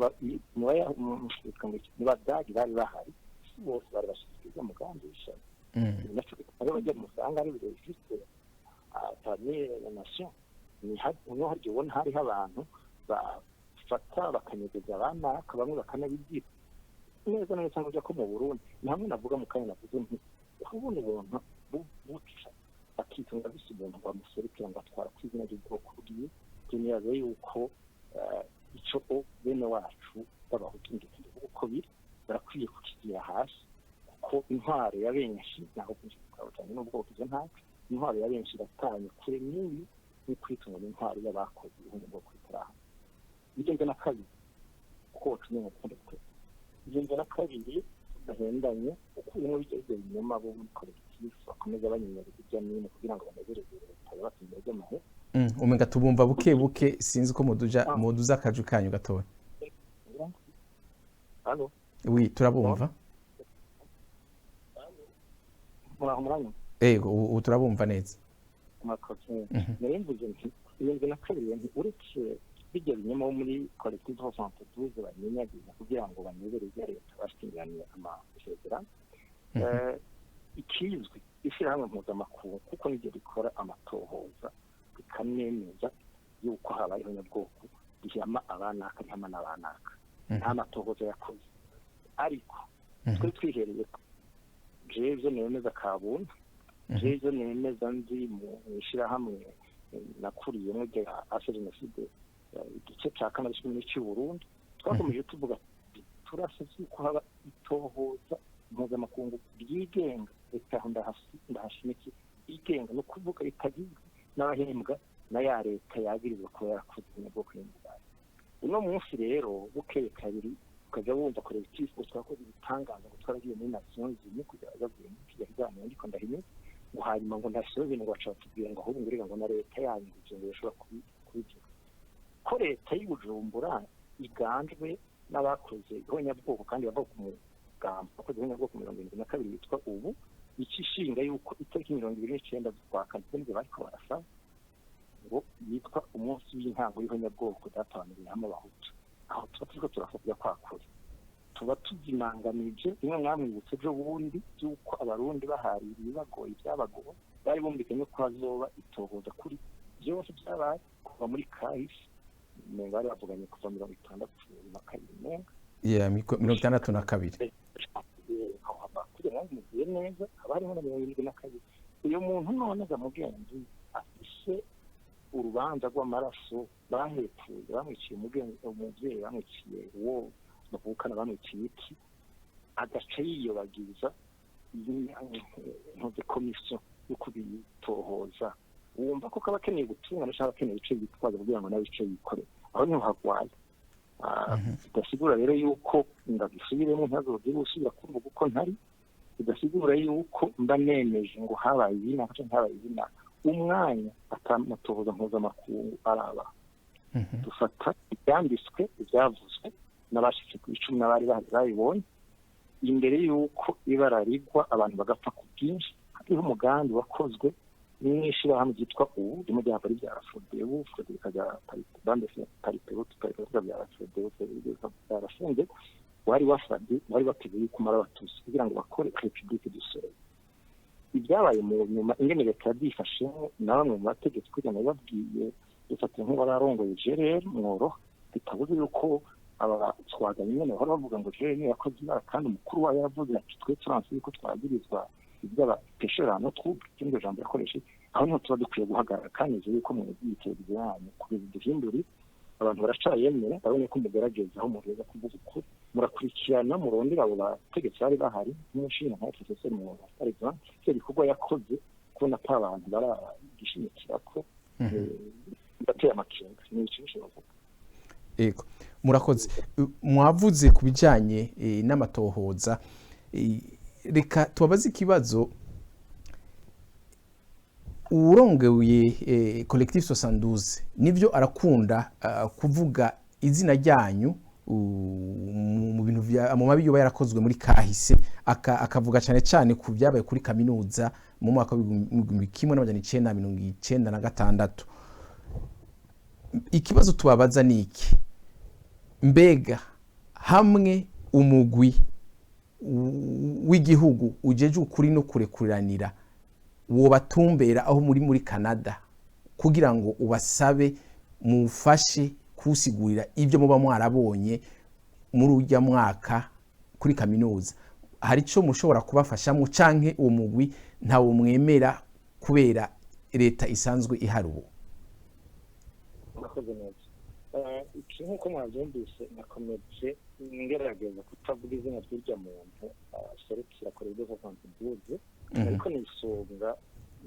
badagi bari bahari bose bari bashyikirizwa umugambi w'ishyaka. Ariyo bajya musanga ari juste parmi les nations niho haryo ubona hariho abantu bafata bakanyegeza abana bamwe bakanabigira neza neza cyangwa ujya ko mu Burundi namwe navuga mu kanya navuze nti kubona ubuntu buca akitunga bisi umuntu bamuserukira ngo atwara kwizina ry'ubwoko bwiwe byemeza yuko ico bene wacu b'abahutu ndetse uko biri barakwiye kukigira hasi kuko intwaro ya benshi naho kugira n'ubwoko izo ntaka intwaro ya benshi iratanye kure n'iyi ni kwitunga n'intwaro y'abakoze ibintu bwo kwitaraha. Bigenze na kabiri kuko tumwe mu kundi kwe bigenze na kabiri bahendanye ukuyemo bigeze inyuma bo muri Collectif bakomeza banyenyera ibya nini kugira ngo banezereze leta batumye by'amahe umenga tubumva buke buke sinzi ko muduza akaju kanyu gatoya. Allo oui turabumva ubu turabumva neza. Narimbuze nti bigenze na kabiri uretse bijya binyuma muri Collectif 72 banyenyagiza kugira ngo banezereze leta bashingiraniye amasezerano ikizwi ishyirahamwe mpuzamakungu kuko nibyo rikora amatohoza bikanemeza yuko habayeho nyabwoko rihama abanaka rihama n'abanaka nta matohoza yakoze. Ariko twe twihereye jeje nemeza kabunda jeje nemeza ndi mu ishyirahamwe nakuriyemo rya jenoside igice cya kane cy'u Burundi twakomeje tuvuga turasetse ko haba itohoza mpuzamakungu ryigenga leta ndahashimiki igenga no kuvuga itagizwe n'abahembwa na ya leta yagirizwa kuba yarakoze bwo kwimbuka. Uno munsi rero bukeye kabiri ukajya wumva Collectif twakoze ibitangaza ngo twaragiye muri Nations Unies kugira ngo kiganiro ndiko ndahimye ngo hanyuma ngo ndashoze ngo baca batubwira ngo ahubwo nguriga ngo na leta yanyu ngo bishobora kubigira ko leta y'Ubujumbura iganjwe n'abakoze ihonyabwoko kandi bava ku mugambo bakoze ihonyabwoko 72 bitwa ubu ikishinga yuko itariki 29 z'ukwa kane nibwo bariko barasaba ngo yitwa umunsi w'intango y'ihonyabwoko datangiye hamwe abahutu. Aho tuba turavuga kwakuri tuba tuzimanganije imwe mwamwibutse ejo bundi yuko abarundi baharira ibibagoye byabagoye bari bumvikanye ko hazoba itohoza kuri byose byabaye kuva muri kahise bari bavuganye kuva 62 kugira ngo mugiye neza abariho na 72 uyu muntu none zamubwenge afise urubanza rw'amaraso bahepfuye bamwiciye umuvyeyi bamwiciye uwo bavukana bamwiciye iki agaca yiyobagiza ntuze komisiyo yo kubitohoza wumva ko kaba keneye gutunga n'ashaka keneye ico bitwaza kugira ngo nawe ico yikore aho niho hagwaye bidasigura rero yuko ndagisubiremo ntazogira usubira kuvuga uko ntari bidasigura yuko mba nemeje ngo habaye ibina cyangwa habaye ibina umwanya atamatohoza mpuzamakungu araba dufata ibyanditswe ibyavuzwe n'abashitse ku 10 n'abari babibonye imbere yuko ibara rigwa abantu bagapfa ku bwinshi hariho umugambi wakozwe n'ishira hamwe ryitwa ubu mu gihe bari byarafudeye ubu bikajya bande paripero bya rafudeye byarafunze wari wafadi wari bateguye kumara abatusi kugira ngo bakore Republique du Soleil ibyabaye mu nyuma ingene leta byifashe na bamwe mu bategetsi kugira ngo babwiye dufate nk'abararongoye Gerard Mworo bitabuze yuko aba twaganye nyene bahora bavuga ngo Gerard ni yakoze ibara kandi umukuru wayo yavuze ati twe France yuko twagirizwa ibyaba peshera no twubwe cyangwa jambo yakoreshe aho niho tuba dukwiye guhagarara kandi yuko mu byiteze yanyu kugeza duhinduri abantu baracayemera babone ko mugerageza aho mureza kuvuga ukuri murakurikirana murondera abo bategetsi bari bahari n'umushinga nka professeur mu Paris cyo bikorwa yakoze kubona pa abantu baragishimikira ko bateye amakenga ni ikintu bavuga ego murakoze mwavuze kubijanye n'amatohoza reka tubabaze ikibazo urongoye Collectif 72 nivyo arakunda kuvuga izina ryanyu mu bintu mu mabi yo yarakozwe muri kahise akavuga cyane cyane ku byabaye kuri kaminuza mu mwaka wa 1996 ikibazo tubabaza niki mbega hamwe umugwi w'igihugu ujeje ukuri no kurekuriranira wo batumbera aho muri Canada kugira ngo ubasabe mufashe kusigurira ibyo muba mwarabonye muri ujya mwaka kuri kaminuza hari cyo mushobora kubafasha mu canke uwo mugwi ntawo mwemera kubera leta isanzwe iharubo murakoze neza ikintu ko mwabyumvise nakomeje ngerageza kutavuga izina ry'irya muntu serukira Collectif 72 ariko nisonga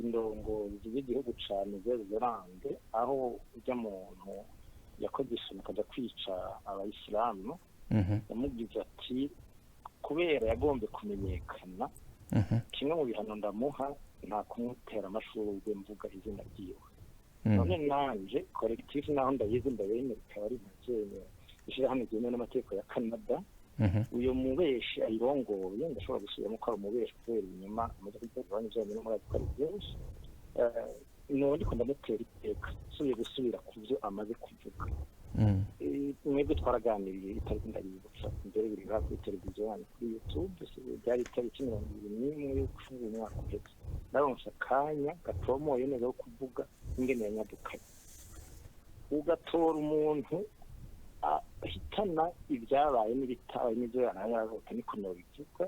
indongozi y'igihugu cyane zerande aho ujya muntu yakoze ishyano akajya kwica abayisilamu yamugize ati kubera yagombe kumenyekana kimwe mu bihano ndamuha nta kumutera amashurwe mvuga izina ryiwe none nanje Collectif naho ndayizi ndabene ikaba ari ntacyene ishira hamwe n'amategeko n'amategeko ya Canada uyo mubeshi ayirongoye ndashobora gusubiramo ko ari umubeshi kubera inyuma amaze kubyabanye byo muri akari byose none ko ndamutera iteka subiye gusubira ku byo amaze kuvuga mwebwe twaraganiriye itariki ndayibutsa mbere biri kuri televiziyo hano kuri YouTube byari itariki 21 y'ukufunga umwaka uheze naronse akanya gatomoye neza ko kuvuga ingene yanyadukanye ugatora umuntu ahitana ibyabaye n'ibitabaye n'ibyo yararota niko nobivuga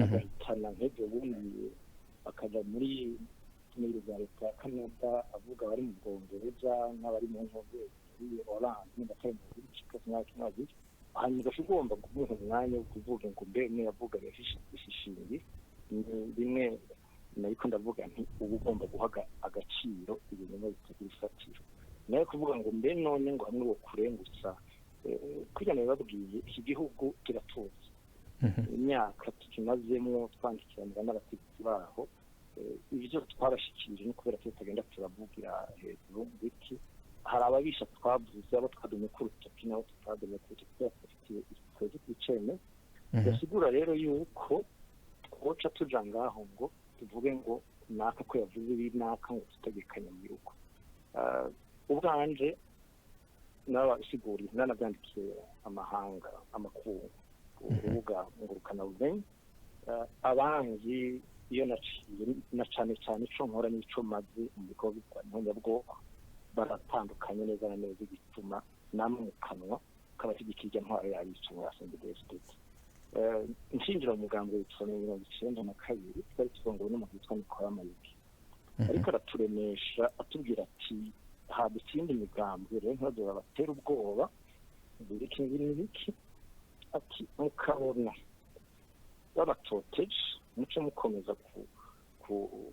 agahitana nk'ibyo bundi akaja muri za leta ya Canada avuga bari mu Bwongereza n'abari mu nkoze muri Hollande n'abatari mu gihugu cy'Amerika hanyuma ugomba kumuha umwanya wo kuvuga ngo mbe ne yavuga yashishingi bimwe nariko ndavuga nti ubu ugomba guhaga agaciro ibintu bitagira ifatiro naye kuvuga ngo mbe none ngo hamwe wo kurengutsa kugira ngo babwiye iki gihugu kiratuza imyaka tukimazemo twandikiranira n'abategetsi baho ibyo twarashikirije no kubera ko tagenda turavugira hejuru biti hari ababisha twavuze abo twadume ku rutoki nabo twadume ku rutoki twafitiye ikoze kwicene yasigura rero yuko twoca tuja ngaho ngo tuvuge ngo naka ko yavuze ibinaka ngo tutegekanya mu biruko ubwanje n'abasiguriye n'anabyandikiye amahanga amakungu urubuga ngurukana bumenyi abanzi iyo naciye na cyane ico nkora n'ico maze mu bikorwa by'abanyabwoko baratandukanye neza na neza igituma namwe mu kanwa kabashigikije ntwaro yabica mu Assembly State inshinjira mu mugambo w'itwa 1992 twari tugongo n'umuntu witwa Nicolas Mayiki ariko araturemesha atubwira ati hadutse indi migambi rero ntazo batera ubwoba buri kintu n'iki ati mukabona babatoteje muce mukomeza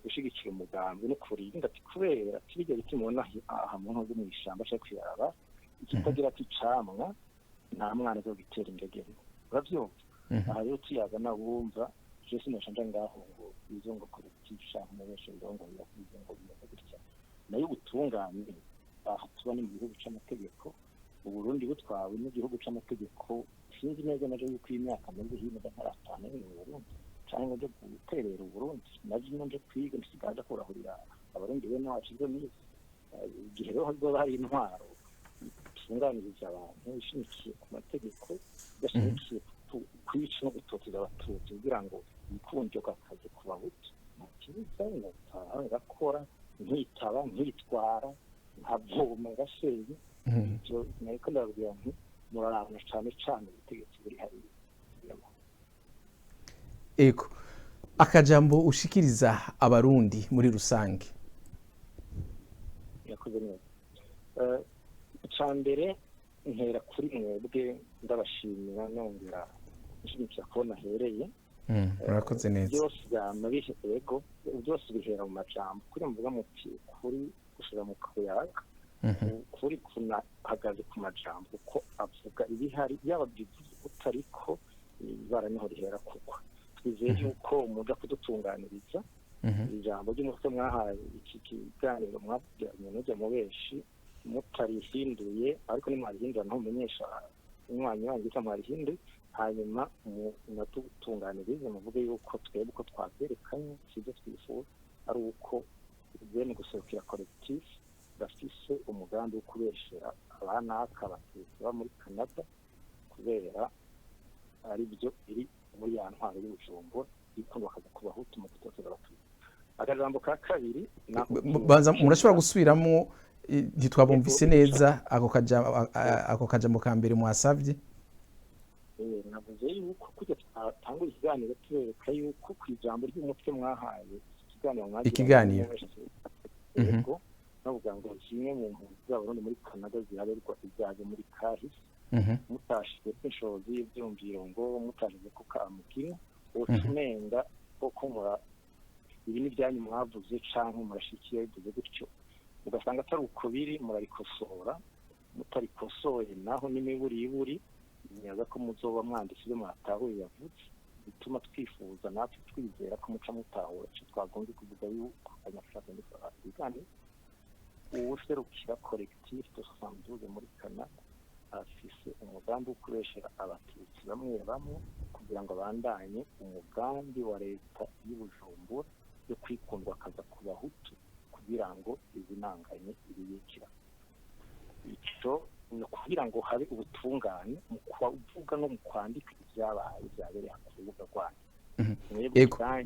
gushigikira umugambi no kurinda ati kubera kibijya bitimubona aha muntu wo mu ishamba cyo kwiraba ikitagira ati camwa nta mwana zo gitera ingegere uravyumva aha rero tuyaga nabumva je sinashanja ngaho ngo izo ngo collectif sha n'abeshe ndongo yakuze ngo gutya nayo ubutungane aha tubane mu gihugu c'amategeko Uburundi butwawe n'igihugu c'amategeko sinzi neza naje yuko imyaka muri hino ntaratana mu Burundi cyangwa ngo guterera Uburundi naje nje kwiga nsigaje kurahurira abarundi bene wacu byo nize igihe rero hari intwaro tunganiriza abantu ishimikiye ku mategeko gashimikiye kwica no gutoteza abatutsi kugira ngo ikunde kakaze ku bahutu kiza ngakora nkitaba nkitwara nkavoma gashenye cyo niko ndabwira nti murarana cyane ubutegetsi buri hari eko akajambo ushikiriza abarundi muri rusange yakoze neza cyambere ntera kuri mwebwe ndabashimira nongera nshimikira ko nahereye murakoze neza byose byamabishe yego byose bihera mu majambo kuri mvuga muti kuri gushira mu kuyaga kuri kuna hagaze ku majambo ko avuga ibihari yaba bivuze utariko baraniho rihera kugwa twizeye yuko umuja kudutunganiriza ijambo ry'umutwe mwahaye iki kiganiro mwabwiranye n'ujya mu beshi mutarihinduye ariko nimwarihindura nto mumenyesha umwanya wanyu cyamwarihinduye hanyuma natutunganiriza muvuge yuko twebwe uko twabyerekanye sibyo twifuza ari uko bene guserukira collectif bafise umugambi wo kubeshera abana akabatutsi ba muri Canada kubera ari byo iri muri ya ntwaro y'ubujumbura ikundwa kaza kubahutu mu gutotera abatutsi akajambo ka kabiri banza murashobora gusubiramo ntitwabumvise neza ako kajambo ka mbere mwasavye navuze yuko kujya twatangura ikiganiro tubereka yuko ku ijambo ry'umutwe mwahaye ikiganiro yego navuga ngo zimwe mu mpunzi z'abarundi muri Canada zihaberwa ibyago muri kahise mutashije inshozi y'ibyumviro ngo mutashije ko kamukina utumenga ko mura ibi ni byanyu mwavuze canke murashikiye bivuze gutyo ugasanga atari uko biri murarikosora mutarikosoye naho n'imiburi nyaza ko muzoba mwanditse ibyo mwatahuye yavuze bituma twifuza natwe twizera ko muca mutahura cyo twagombye kuvuga yuko abanyafurika ndetse abafurikani uwuserukira collectif de 72 muri Canada afise umugambi wo kureshera abatutsi bamwe kugira ngo bandanye umugambi wa leta y'ubujumbura yo kwikundwa kaza ku bahutu kugira ngo izinanganye ibiyikira icyo no kugira ngo habe ubutungane mu kuvuga no mu kwandika ibyabaye byabereye ku rubuga rwanyu mwebwe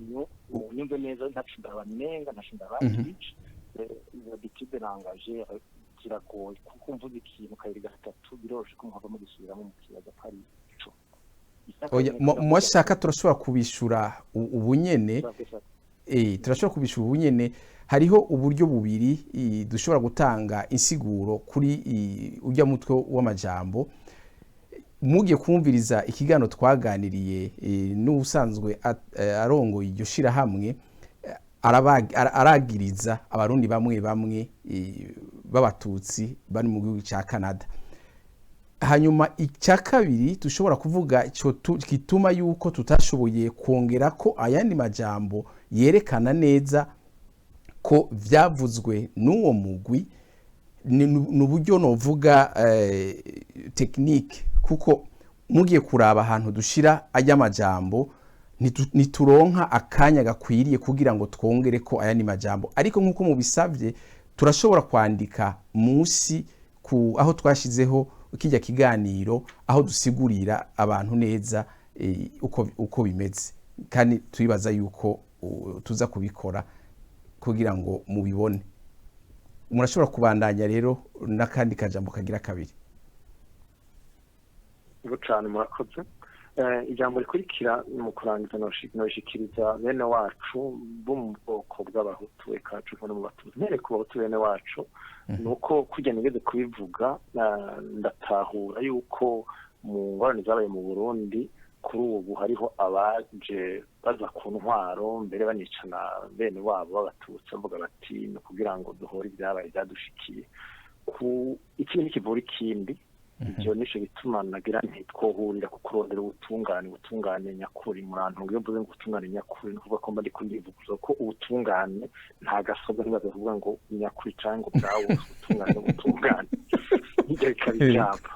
nyumve neza ntacindabamenga ntacindabakije bitide nangaje kiragoye kuko mvuze ikintu kabiri gatatu biroshe ko muhava mu gisubiramo mu kibazo kari ico oya mwashaka turashobora kubishura ubunyene turashobora kubishura ubunyene hariho uburyo bubiri dushobora gutanga insiguro kuri ujya mutwe w'amajambo mugiye kumviriza ikigano twaganiriye n'ubusanzwe arongoye iryo shira hamwe aragiriza abarundi bamwe b'abatutsi bari mu gihugu cya Canada hanyuma icya kabiri dushobora kuvuga icyo kituma yuko tutashoboye kongera ko ayandi majambo yerekana neza ko vyavuzwe n'uwo mugwi n'uburyo novuga technique kuko mugiye kuraba ahantu dushira ajya majambo nituronka akanya gakwiriye kugira ngo twongere ko ayandi majambo ariko nkuko mubisavye turashobora kwandika musi ku aho twashizeho kijya kiganiro aho dusigurira abantu neza uko bimeze kandi turibaza yuko tuza kubikora kugira ngo mubibone murashobora kubandanya rero nakandi kajambo kagira kabiri cyane murakoze ijambo rikurikira mu kurangiza noshikiriza bene wacu bo mu bwoko bw'abahutu ekacu no mu batutsi nere ku bahutu bene wacu nuko kujya nigeze kubivuga ndatahura yuko mu ngorane zabaye mu Burundi kuri ubu hariho abaje baza ku ntwaro mbere banicana bene wabo b'abatutsi bavuga bati ni kugira ngo duhore ibyabaye byadushikiye ikindi kivura ikindi ibyo nico bituma nagira ntitwohurira ku kurondera ubutungane nyakuri murantu iyo mvuze ngo ubutungane nyakuri ni kuvuga ko mba ndiko ndivuga ko ubutungane nta gasoga ntibaza kuvuga ngo nyakuri cyangwa bwawo ubutungane ibyo bikaba ibyapa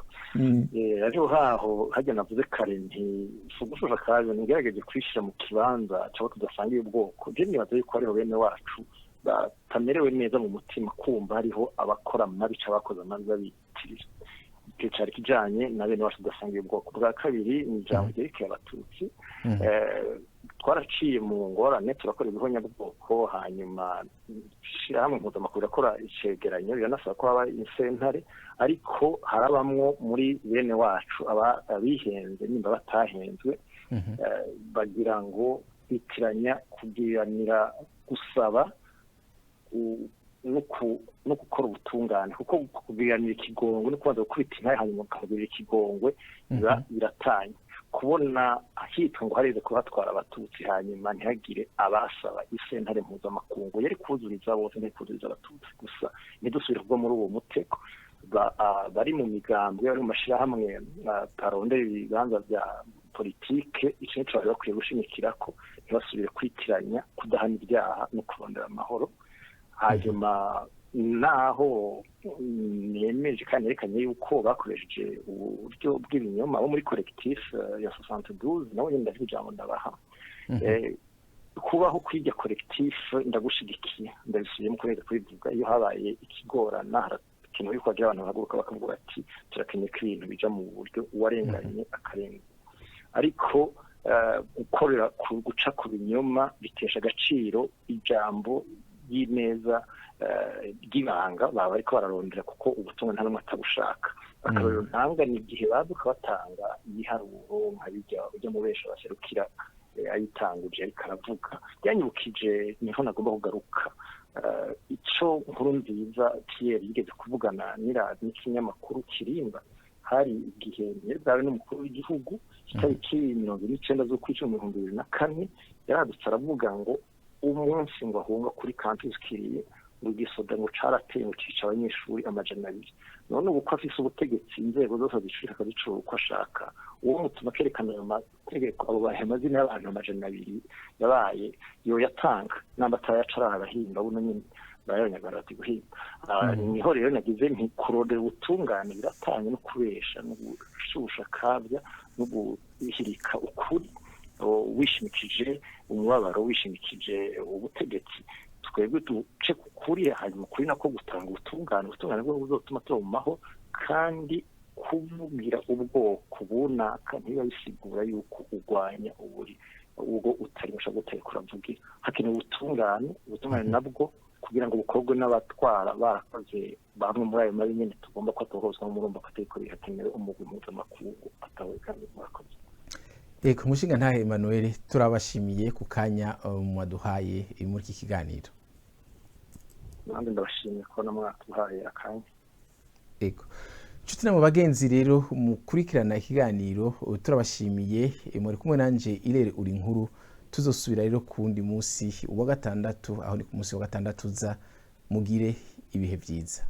rero haho hajya navuze kare ntifugushusha kaje ngerageje kwishira mu kibanza cyabo tudasangiye ubwoko je nibaza yuko hariho bene wacu batamerewe neza mu mutima kumva hariho abakora mabi cy'abakoze amabi babitirira icyo cyari kijanye na bene wacu tudasangiye ubwoko bwa kabiri ni ijambo ryerekeye abatutsi twaraciye mu ngorane turakora ibihonyabwoko hanyuma hamwe mpuzamakungu irakora icegeranyo biranasaba ko haba insentare ariko harabamwo muri bene wacu abihenze nimba batahenzwe bagira ngo bitiranya kugiranira gusaba no gukora ubutungane kuko kugiranira ikigongwe no kubanza gukubita intahe hanyuma ukabwirira ikigongwe biratanye kubona ahitwa ngo hareze kuhatwara abatutsi hanyuma ntihagire abasaba isentare mpuzamakungu yari kuzuriza bose ntikuzuriza abatutsi gusa ntidusubire kuva muri uwo mutego bari mu migambwe bari mu mashirahamwe parondera ibibanza bya politike ikintu bari bakwiye gushimikira ko ntibasubire kwitiranya kudahana ibyaha no kurondera amahoro hanyuma naho nemeje kandi yerekanye yuko bakoresheje uburyo bw'ibinyoma bo muri Collectif ya 72 nawe nyine ndafite ijambo ndabaha kubaho kwijya Collectif ndagushigikiye ndabisubiyemo kureza kubivuga iyo habaye ikigorana ikintu yuko agira abantu bahaguruka bakavuga ati turakeneye ko ibintu bija mu buryo uwarenganye akarenga ariko gukorera guca ku binyoma bitesha agaciro ijambo y'ineza ry'ibanga baba ariko bararondera kuko ubutumwa nta n'umwe atabushaka akarorero ntanga ni igihe baduka batanga ibiharuro nka bijya ujya mu besha baserukira ayitanguje ariko aravuga yanyibukije niho nagomba kugaruka ico nkuru nziza Pierre yigeze kuvugana n'ikinyamakuru Kirimba hari igihe zawe n'umukuru w'igihugu itariki 19 z'ukwicumi 2004 yaradutse aravuga ngo umunsi ngo ahunga kuri campus Kiriye ugisoda ngo carateye ngo cica abanyeshuri amajana 2 none ubu ko afise ubutegetsi inzego zose zishira akabicura uko ashaka uwo mutuma kerekana amategeko abo bahemazina y'abantu amajana 2 yabaye yo yatanga n'ambataya yacara abahinga buno nyine bayanyagara ati guhinga niho rero nagize nti kurondera ubutungane biratanye no kubesha no gushusha kabya no guhirika ukuri wishimikije umubabaro wishimikije ubutegetsi twebwe duce kuri hanyuma kuri nako gutanga ubutungane bwo buzotuma tubaho kandi kuvugira ubwoko bunaka ntiba bisigura yuko urwanya ubwo utari musha gutera kuravugira hakenewe ubutungane nabwo kugira ngo bukorwe n'abatwara barakoze bamwe muri ayo mabi nyene tugomba ko atohozwa mu murumba kateko hakenewe umugwi mpuzamakungu atawe kandi murakoze. Eko mushinga ntahe Emmanuel turabashimiye ku kanya mwaduhaye muri iki kiganiro. Nandi ndabashimiye ko namwatuhaye akanya. Eko Nshuti na mu bagenzi rero mukurikirana ikiganiro turabashimiye muri kumwe nanje Irere uri nkuru tuzosubira rero kundi munsi wa gatandatu aho ni ku munsi wa gatandatu za mugire ibihe byiza.